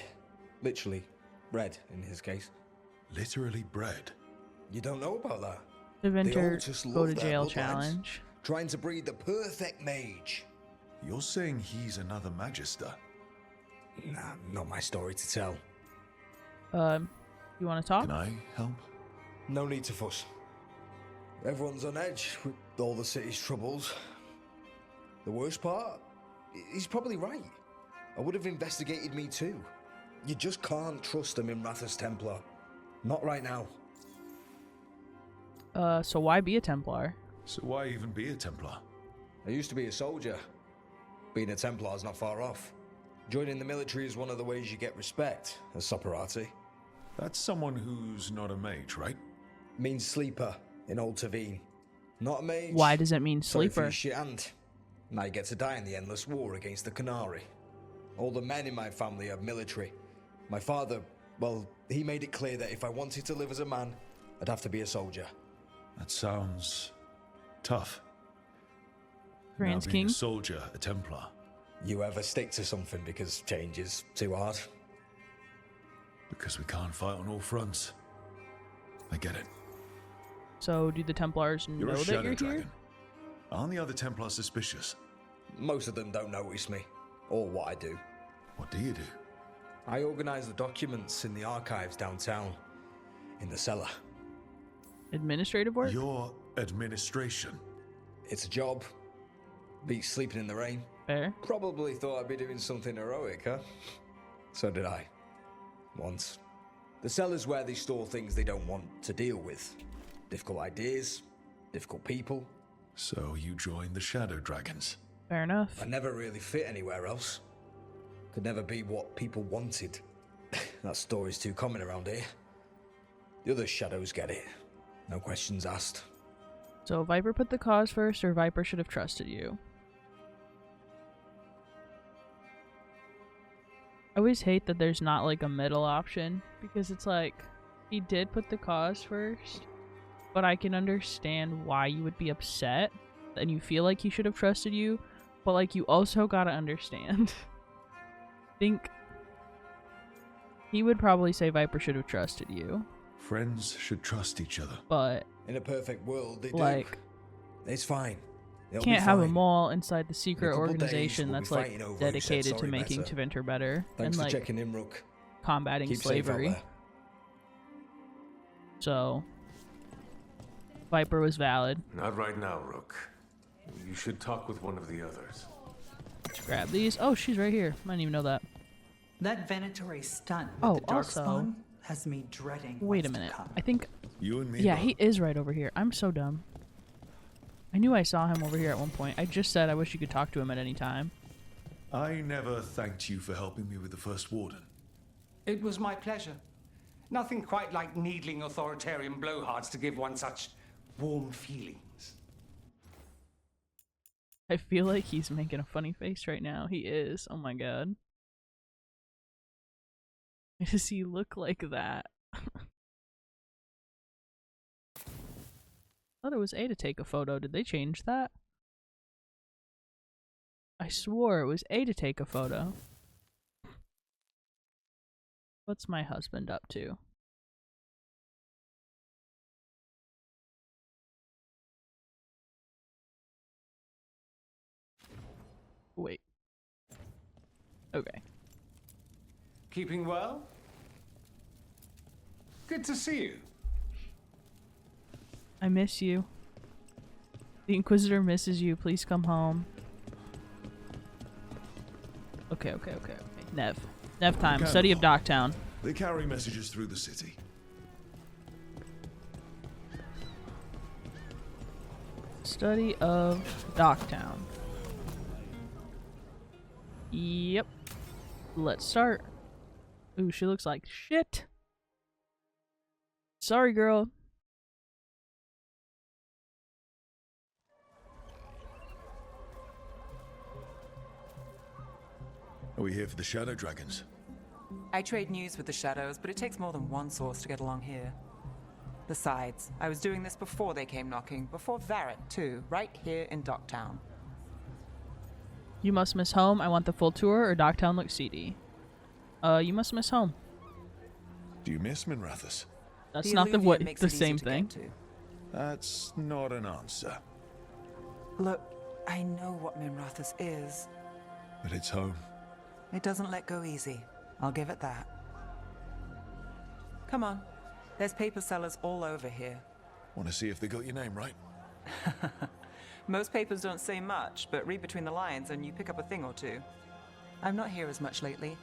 Speaker 8: Literally, bred in his case.
Speaker 4: Literally bred?
Speaker 8: You don't know about that?
Speaker 1: Tevinter
Speaker 8: Altus
Speaker 1: go
Speaker 8: love
Speaker 1: to
Speaker 8: their
Speaker 1: jail
Speaker 8: bloodlines,
Speaker 1: challenge.
Speaker 8: Trying to breed the perfect mage.
Speaker 4: You're saying he's another Magister?
Speaker 8: Nah, not my story to tell.
Speaker 1: You want to talk?
Speaker 4: Can I help?
Speaker 8: No need to fuss. Everyone's on edge with all the city's troubles. The worst part? He's probably right. I would have investigated me too. You just can't trust a Minrathous Templar. Not right now.
Speaker 1: So why be a Templar?
Speaker 4: So why even be a Templar?
Speaker 8: I used to be a soldier. Being a Templar is not far off. Joining the military is one of the ways you get respect, as Soparati.
Speaker 4: That's someone who's not a mage, right?
Speaker 8: Means sleeper in Old Tavine. Not a mage.
Speaker 1: Why does it mean
Speaker 8: Sorry for
Speaker 1: sleeper?
Speaker 8: your shit hand. Now you get to die in the endless war against the Canary. All the men in my family are military. My father, well, he made it clear that if I wanted to live as a man, I'd have to be a soldier.
Speaker 4: That sounds tough.
Speaker 1: Grand's
Speaker 4: Now being
Speaker 1: King?
Speaker 4: a soldier, a Templar.
Speaker 8: You ever stick to something because change is too hard?
Speaker 4: Because we can't fight on all fronts. I get it.
Speaker 1: So do the Templars
Speaker 4: You're
Speaker 1: know
Speaker 4: a
Speaker 1: that
Speaker 4: shadow
Speaker 1: you're
Speaker 4: dragon.
Speaker 1: here?
Speaker 4: Aren't the other Templars suspicious?
Speaker 8: Most of them don't notice me, or what I do.
Speaker 4: What do you do?
Speaker 8: I organise the documents in the archives downtown, in the cellar.
Speaker 1: Administrative work?
Speaker 4: Your administration.
Speaker 8: It's a job. Beats sleeping in the rain.
Speaker 1: Fair.
Speaker 8: Probably thought I'd be doing something heroic, huh? So did I. Once. The cellar's where they store things they don't want to deal with. Difficult ideas, difficult people.
Speaker 4: So you joined the Shadow Dragons.
Speaker 1: Fair enough.
Speaker 8: I never really fit anywhere else. Could never be what people wanted. That story's too common around here. The other shadows get it. No questions asked.
Speaker 1: So Viper put the cause first, or Viper should have trusted you? I always hate that there's not like a middle option, because it's like, he did put the cause first, but I can understand why you would be upset and you feel like he should have trusted you, but like you also gotta understand. Think he would probably say Viper should have trusted you.
Speaker 4: Friends should trust each other.
Speaker 1: But
Speaker 8: in a perfect world, they
Speaker 1: like,
Speaker 8: do. It's fine. It'll
Speaker 1: can't
Speaker 8: be
Speaker 1: have
Speaker 8: fine.
Speaker 1: them all inside the secret
Speaker 8: In a couple days,
Speaker 1: organization
Speaker 8: we'll be
Speaker 1: that's like
Speaker 8: fighting over who said
Speaker 1: dedicated to
Speaker 8: sorry
Speaker 1: making
Speaker 8: better.
Speaker 1: Tevinter better
Speaker 8: Thanks
Speaker 1: and
Speaker 8: for
Speaker 1: like
Speaker 8: checking in, Rook.
Speaker 1: combating
Speaker 8: Keep safe out
Speaker 1: slavery.
Speaker 8: there.
Speaker 1: So Viper was valid.
Speaker 3: Not right now, Rook. You should talk with one of the others.
Speaker 1: Let's grab these. Oh, she's right here. I didn't even know that.
Speaker 9: That Veilguard stunt with
Speaker 1: Oh,
Speaker 9: the
Speaker 1: also-
Speaker 9: Darkspawn has me dreading
Speaker 1: Wait a
Speaker 9: what's to
Speaker 1: minute.
Speaker 9: come.
Speaker 1: I think
Speaker 4: You and me.
Speaker 1: yeah,
Speaker 4: both.
Speaker 1: he is right over here. I'm so dumb. I knew I saw him over here at one point. I just said I wish you could talk to him at any time.
Speaker 4: I never thanked you for helping me with the First Warden.
Speaker 15: It was my pleasure. Nothing quite like needling authoritarian blowhards to give one such warm feelings.
Speaker 1: I feel like he's making a funny face right now. He is. Oh my god. Why does he look like that? I thought it was A to take a photo. Did they change that? I swore it was A to take a photo. What's my husband up to? Wait. Okay.
Speaker 15: Keeping well? Good to see you.
Speaker 1: I miss you. The Inquisitor misses you. Please come home. Okay. Nev time. Study of Docktown.
Speaker 4: They carry messages through the city.
Speaker 1: Study of Docktown. Yep. Let's start. Ooh, she looks like shit. Sorry, girl.
Speaker 4: Are we here for the Shadow Dragons?
Speaker 2: I trade news with the Shadows, but it takes more than one source to get along here. Besides, I was doing this before they came knocking, before Varric too, right here in Docktown.
Speaker 1: You must miss home. I want the full tour, or Docktown looks seedy. You must miss home.
Speaker 4: Do you miss Minrathous?
Speaker 1: That's not the
Speaker 2: Alluvium makes
Speaker 1: the
Speaker 2: it easy
Speaker 1: same
Speaker 2: to
Speaker 1: thing.
Speaker 2: get to.
Speaker 4: That's not an answer.
Speaker 2: Look, I know what Minrathous is.
Speaker 4: But it's home.
Speaker 2: It doesn't let go easy. I'll give it that. Come on. There's paper sellers all over here.
Speaker 4: Want to see if they got your name right?
Speaker 2: Most papers don't say much, but read between the lines and you pick up a thing or two. I'm not here as much lately.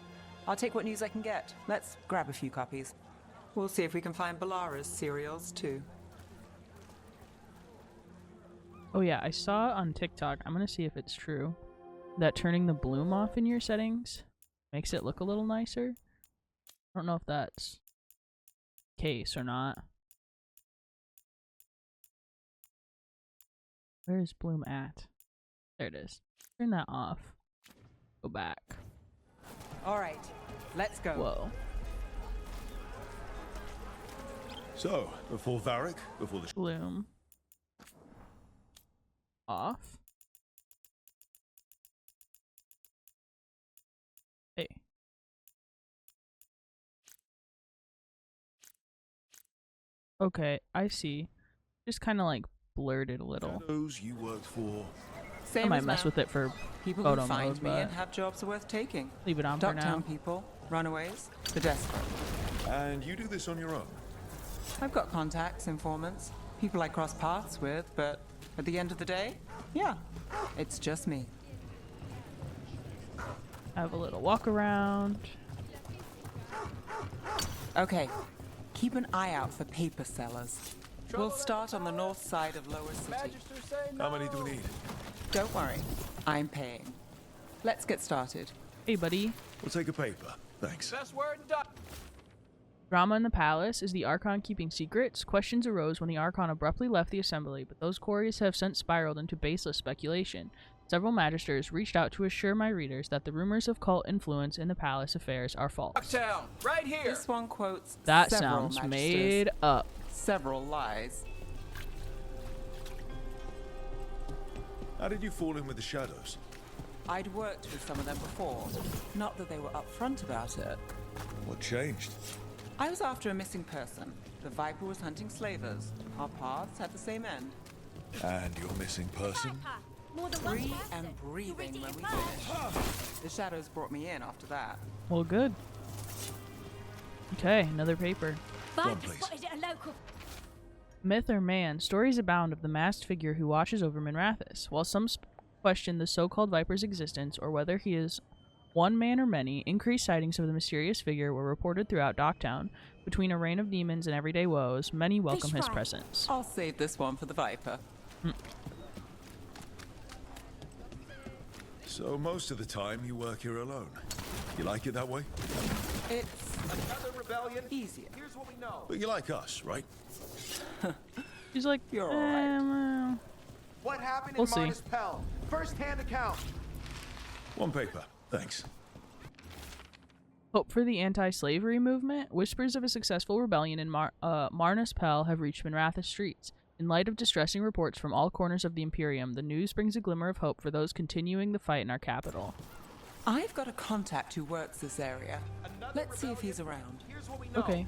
Speaker 2: I'll take what news I can get. Let's grab a few copies. We'll see if we can find Balara's serials, too.
Speaker 1: Oh yeah, I saw on TikTok, I'm gonna see if it's true, that turning the bloom off in your settings makes it look a little nicer. I don't know if that's the case or not. Where is bloom at? There it is. Turn that off. Go back.
Speaker 2: All right, let's go.
Speaker 1: Whoa.
Speaker 4: So, before Varric, before the...
Speaker 1: Bloom. Off. Hey. Okay, I see. Just kind of like blurred it a little.
Speaker 4: Those you worked for.
Speaker 2: Same
Speaker 1: I might
Speaker 2: as
Speaker 1: mess
Speaker 2: now.
Speaker 1: with it for
Speaker 2: People
Speaker 1: photo
Speaker 2: who find
Speaker 1: mode,
Speaker 2: me
Speaker 1: but
Speaker 2: and have jobs worth taking.
Speaker 1: leave it on for now.
Speaker 2: Ducktown people, runaways, the desperate.
Speaker 4: And you do this on your own?
Speaker 2: I've got contacts, informants, people I cross paths with, but at the end of the day, yeah, it's just me.
Speaker 1: Have a little walk around.
Speaker 2: Okay, keep an eye out for paper sellers. We'll start on the north side of Lower City.
Speaker 4: How many do we need?
Speaker 2: Don't worry, I'm paying. Let's get started.
Speaker 1: Hey, buddy.
Speaker 4: We'll take a paper. Thanks.
Speaker 14: Best word in Dutch.
Speaker 1: Drama in the palace. Is the Archon keeping secrets? Questions arose when the Archon abruptly left the assembly, but those queries have since spiraled into baseless speculation. Several magisters reached out to assure my readers that the rumors of cult influence in the palace affairs are false.
Speaker 14: Ducktown, right here.
Speaker 2: This one quotes
Speaker 1: That
Speaker 2: several
Speaker 1: sounds
Speaker 2: magisters,
Speaker 1: made up.
Speaker 2: several lies.
Speaker 4: How did you fall in with the shadows?
Speaker 2: I'd worked with some of them before. Not that they were upfront about it.
Speaker 4: What changed?
Speaker 2: I was after a missing person. The Viper was hunting slavers. Our paths had the same end.
Speaker 4: And your missing person?
Speaker 2: Free and breathing when we finished. The shadows brought me in after that.
Speaker 1: Well, good. Okay, another paper.
Speaker 4: One, please.
Speaker 1: Myth or man, stories abound of the masked figure who watches over Minrathous. While some question the so-called Viper's existence or whether he is one man or many, increased sightings of the mysterious figure were reported throughout Docktown. Between a reign of demons and everyday woes, many welcome his presence.
Speaker 2: I'll save this one for the Viper.
Speaker 4: So most of the time you work here alone. You like it that way?
Speaker 2: It's
Speaker 14: Another rebellion.
Speaker 2: easier.
Speaker 14: Here's what we know.
Speaker 4: But you like us, right?
Speaker 1: He's like,
Speaker 2: You're all right.
Speaker 14: What happened
Speaker 1: We'll
Speaker 14: in
Speaker 1: see.
Speaker 14: Martis Pell? First-hand account.
Speaker 4: One paper. Thanks.
Speaker 1: Hope for the anti-slavery movement. Whispers of a successful rebellion in Martis Pell have reached Minrathous streets. In light of distressing reports from all corners of the Imperium, the news brings a glimmer of hope for those continuing the fight in our capital.
Speaker 2: I've got a contact who works this area. Let's see if he's around.
Speaker 14: Here's what we know.
Speaker 1: Okay.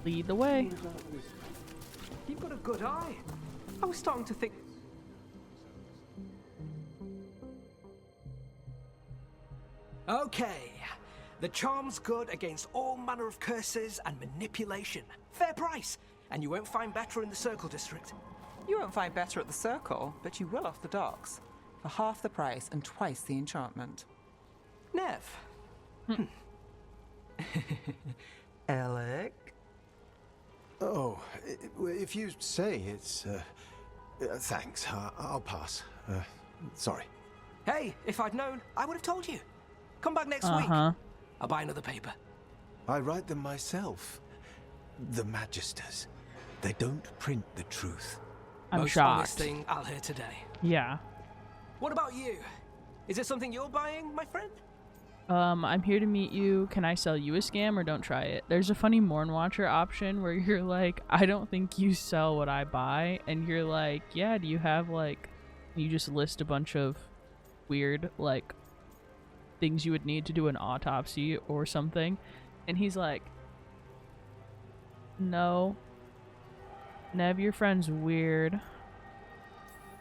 Speaker 1: Lead the way.
Speaker 14: You've got a good eye. I was starting to think. Okay. The charm's good against all manner of curses and manipulation. Fair price. And you won't find better in the Circle District.
Speaker 2: You won't find better at the Circle, but you will off the docks. For half the price and twice the enchantment.
Speaker 14: Nev.
Speaker 2: Alec?
Speaker 16: Oh, if you say it's, thanks. I'll pass. Sorry.
Speaker 14: Hey, if I'd known, I would have told you. Come back next week. I'll buy another paper.
Speaker 16: I write them myself. The Magisters. They don't print the truth.
Speaker 1: I'm
Speaker 14: Most
Speaker 1: shocked.
Speaker 14: honest thing I'll hear today.
Speaker 1: Yeah.
Speaker 14: What about you? Is it something you're buying, my friend?
Speaker 1: I'm here to meet you. Can I sell you a scam or don't try it? There's a funny Mornwatcher option where you're like, I don't think you sell what I buy. And you're like, yeah, do you have like, you just list a bunch of weird like things you would need to do an autopsy or something. And he's like, no. Nev, your friend's weird.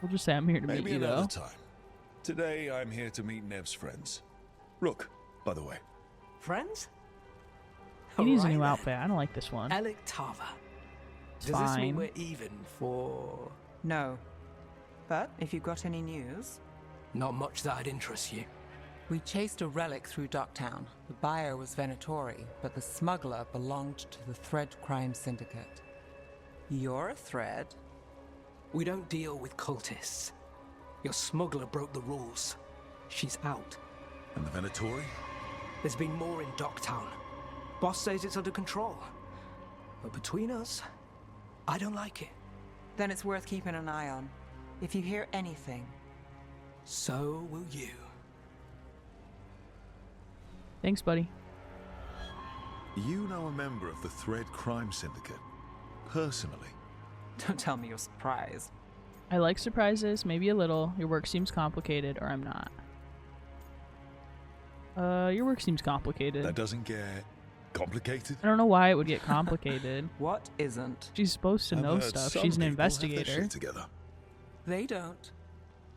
Speaker 1: We'll just say I'm here to
Speaker 4: Maybe
Speaker 1: meet you,
Speaker 4: another
Speaker 1: though.
Speaker 4: time. Today, I'm here to meet Nev's friends. Rook, by the way.
Speaker 14: Friends?
Speaker 1: He needs a
Speaker 14: Alright
Speaker 1: new
Speaker 14: then.
Speaker 1: outfit. I don't like this one.
Speaker 14: Alec Tava.
Speaker 1: It's
Speaker 14: Does this mean
Speaker 1: fine.
Speaker 14: we're even for...
Speaker 2: No. But if you've got any news...
Speaker 14: Not much that'd interest you.
Speaker 2: We chased a relic through Docktown. The buyer was Venatori, but the smuggler belonged to the Thread Crime Syndicate. You're a Thread?
Speaker 14: We don't deal with cultists. Your smuggler broke the rules. She's out.
Speaker 4: And the Venatori?
Speaker 14: There's been more in Docktown. Boss says it's under control. But between us, I don't like it.
Speaker 2: Then it's worth keeping an eye on. If you hear anything...
Speaker 14: So will you.
Speaker 1: Thanks, buddy.
Speaker 4: You know a member of the Thread Crime Syndicate. Personally.
Speaker 2: Don't tell me you're surprised.
Speaker 1: I like surprises, maybe a little. Your work seems complicated, or I'm not. Your work seems complicated.
Speaker 4: That doesn't get complicated?
Speaker 1: I don't know why it would get complicated.
Speaker 2: What isn't?
Speaker 1: She's supposed to
Speaker 4: I've
Speaker 1: know
Speaker 4: heard
Speaker 1: stuff.
Speaker 4: some
Speaker 1: She's an
Speaker 4: people have their
Speaker 1: investigator.
Speaker 4: shit together.
Speaker 2: They don't.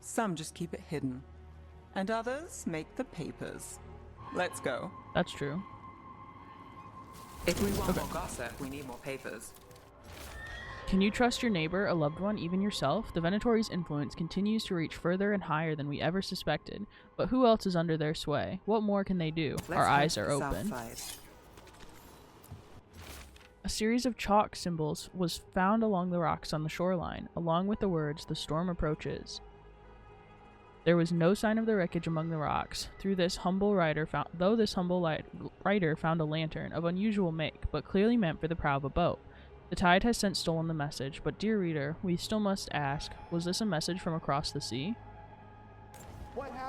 Speaker 2: Some just keep it hidden. And others make the papers. Let's go.
Speaker 1: That's true.
Speaker 2: If we want more gossip, we need more papers.
Speaker 1: Can you trust your neighbor, a loved one, even yourself? The Venatori's influence continues to reach further and higher than we ever suspected. But who else is under their sway? What more can they do? Our eyes are open. A series of chalk symbols was found along the rocks on the shoreline, along with the words, "The storm approaches." There was no sign of the wreckage among the rocks. Though this humble writer found a lantern of unusual make, but clearly meant for the prow of a boat. The tide has since stolen the message, but dear reader, we still must ask, was this a message from across the sea?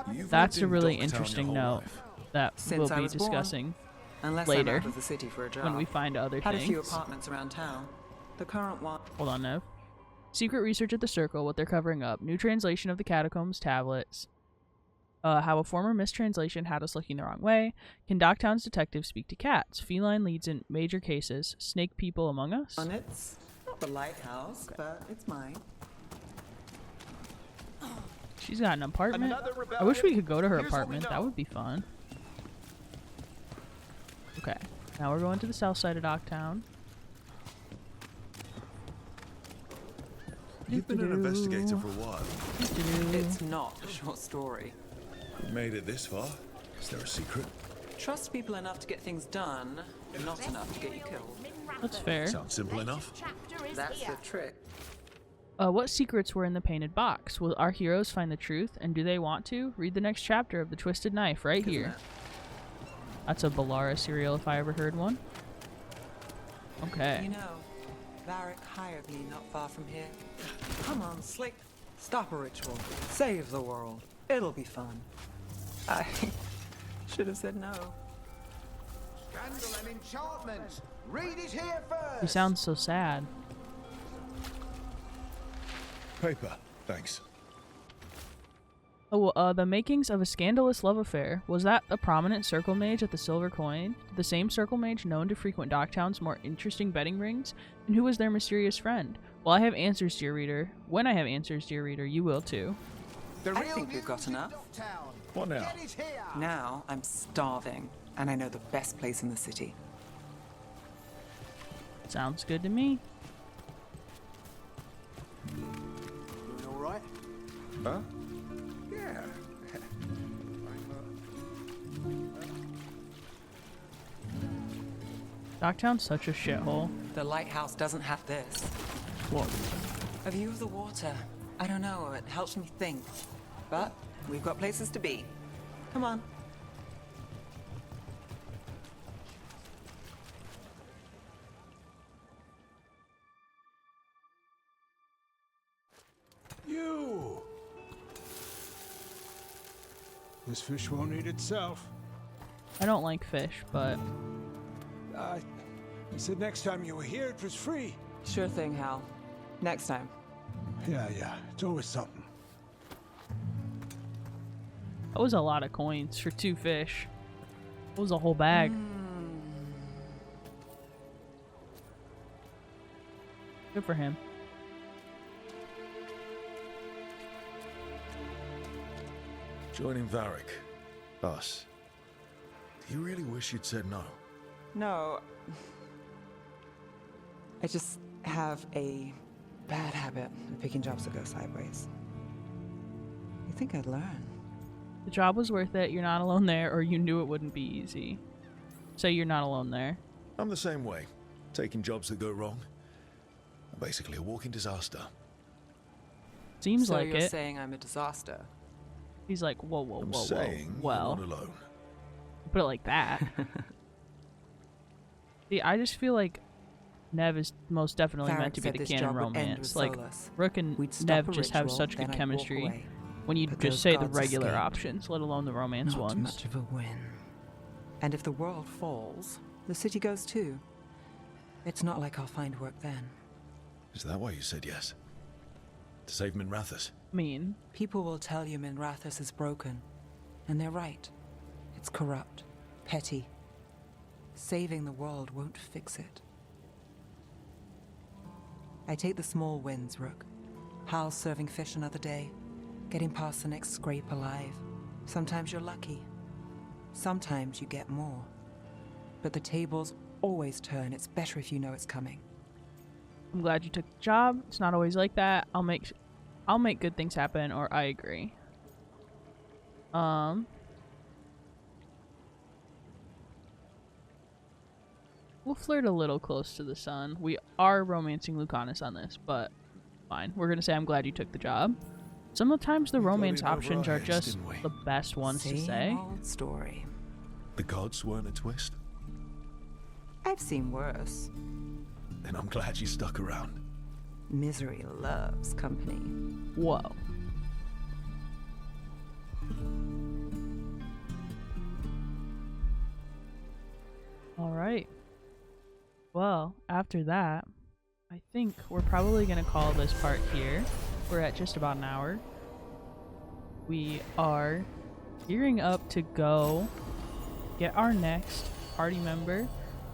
Speaker 1: That's a really interesting note that we'll be discussing
Speaker 2: Unless
Speaker 1: later
Speaker 2: I'm out of the city for a job.
Speaker 1: when we find other
Speaker 2: Had
Speaker 1: things.
Speaker 2: a few apartments around town. The current one...
Speaker 1: Hold on, Nev. Secret research at the Circle, what they're covering up. New translation of the Catacombs tablets. How a former mistranslation had us looking the wrong way. Can Docktown's detectives speak to cats? Feline leads in major cases. Snake people among us?
Speaker 2: It's not the lighthouse, but it's mine.
Speaker 1: She's got an apartment. I wish we could go to her apartment. That would be fun. Okay. Now we're going to the south side of Docktown.
Speaker 4: You've been an investigator for a while.
Speaker 2: It's not a short story.
Speaker 4: We've made it this far. Is there a secret?
Speaker 2: Trust people enough to get things done, not enough to get you killed.
Speaker 1: That's fair.
Speaker 4: Sounds simple enough.
Speaker 2: That's the trick.
Speaker 1: What secrets were in the painted box? Will our heroes find the truth, and do they want to? Read the next chapter of The Twisted Knife right here. That's a Balara serial if I ever heard one. Okay.
Speaker 2: You know, Varric hired me not far from here. Come on, Slick. Stop a ritual. Save the world. It'll be fun. I should have said no.
Speaker 17: Scandal and enchantment. Read it here first.
Speaker 1: He sounds so sad.
Speaker 4: Paper, thanks.
Speaker 1: Oh, the makings of a scandalous love affair. Was that the prominent circle mage at the Silver Coin? The same circle mage known to frequent Docktown's more interesting betting rings? And who was their mysterious friend? Well, I have answers, dear reader. When I have answers, dear reader, you will too.
Speaker 2: I think we've got enough.
Speaker 4: What now?
Speaker 2: Now I'm starving, and I know the best place in the city.
Speaker 1: Sounds good to me.
Speaker 17: Doing all right?
Speaker 4: Huh?
Speaker 17: Yeah.
Speaker 1: Docktown's such a shithole.
Speaker 2: The lighthouse doesn't have this.
Speaker 1: What?
Speaker 2: A view of the water. I don't know, it helps me think. But we've got places to be. Come on.
Speaker 16: You! This fish won't eat itself.
Speaker 1: I don't like fish, but...
Speaker 16: You said next time you were here it was free.
Speaker 2: Sure thing, Hal. Next time.
Speaker 16: Yeah, it's always something.
Speaker 1: That was a lot of coins for 2 fish. That was a whole bag. Good for him.
Speaker 4: Joining Varric. Us. Do you really wish you'd said no?
Speaker 2: No. I just have a bad habit of picking jobs that go sideways. You think I'd learn?
Speaker 1: The job was worth it. You're not alone there, or you knew it wouldn't be easy. So you're not alone there.
Speaker 4: I'm the same way. Taking jobs that go wrong. I'm basically a walking disaster.
Speaker 1: Seems
Speaker 2: so
Speaker 1: like
Speaker 2: you're
Speaker 1: it.
Speaker 2: saying I'm a disaster?
Speaker 1: He's like, whoa, whoa,
Speaker 4: I'm
Speaker 1: whoa,
Speaker 4: saying
Speaker 1: whoa. Well,
Speaker 4: you're not alone.
Speaker 1: put it like that. See, I just feel like Nev is most definitely meant to be the canon romance. Like, Rook and Nev just have such good chemistry when you just say the regular options, let alone the romance ones.
Speaker 2: Not much of a win. And if the world falls, the city goes too. It's not like I'll find work then.
Speaker 4: Is that why you said yes? To save Minrathous?
Speaker 2: People will tell you Minrathous is broken. And they're right. It's corrupt. Petty. Saving the world won't fix it. I take the small wins, Rook. Hal serving fish another day. Getting past the next scrape alive. Sometimes you're lucky. Sometimes you get more. But the tables always turn. It's better if you know it's coming.
Speaker 1: I'm glad you took the job. It's not always like that. I'll make good things happen, or I agree. We'll flirt a little close to the sun. We are romancing Lucanus on this, but fine. We're gonna say I'm glad you took the job. Sometimes the romance options are just the best ones to say.
Speaker 2: Same old story.
Speaker 4: The gods weren't a twist?
Speaker 2: I've seen worse.
Speaker 4: Then I'm glad you stuck around.
Speaker 2: Misery loves company.
Speaker 1: Whoa. Alright. Well, after that, I think we're probably going to call this part here. We're at just about an hour. We are gearing up to go get our next party member.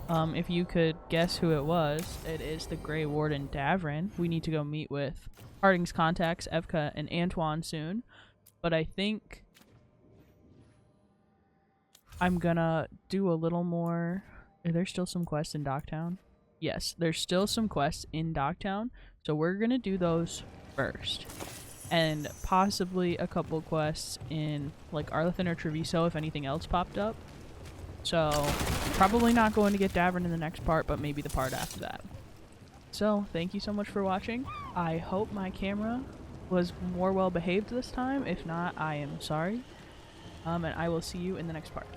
Speaker 1: If you could guess who it was, it is the Grey Warden Davrin. We need to go meet with Harding's contacts, Evka and Antoine, soon. But I think I'm gonna do a little more. Are there still some quests in Docktown? Yes, there's still some quests in Docktown. So we're gonna do those first. And possibly a couple quests in like Arlethan or Treviso if anything else popped up. So, probably not going to get Davrin in the next part, but maybe the part after that. So, thank you so much for watching. I hope my camera was more well behaved this time. If not, I am sorry. And I will see you in the next part.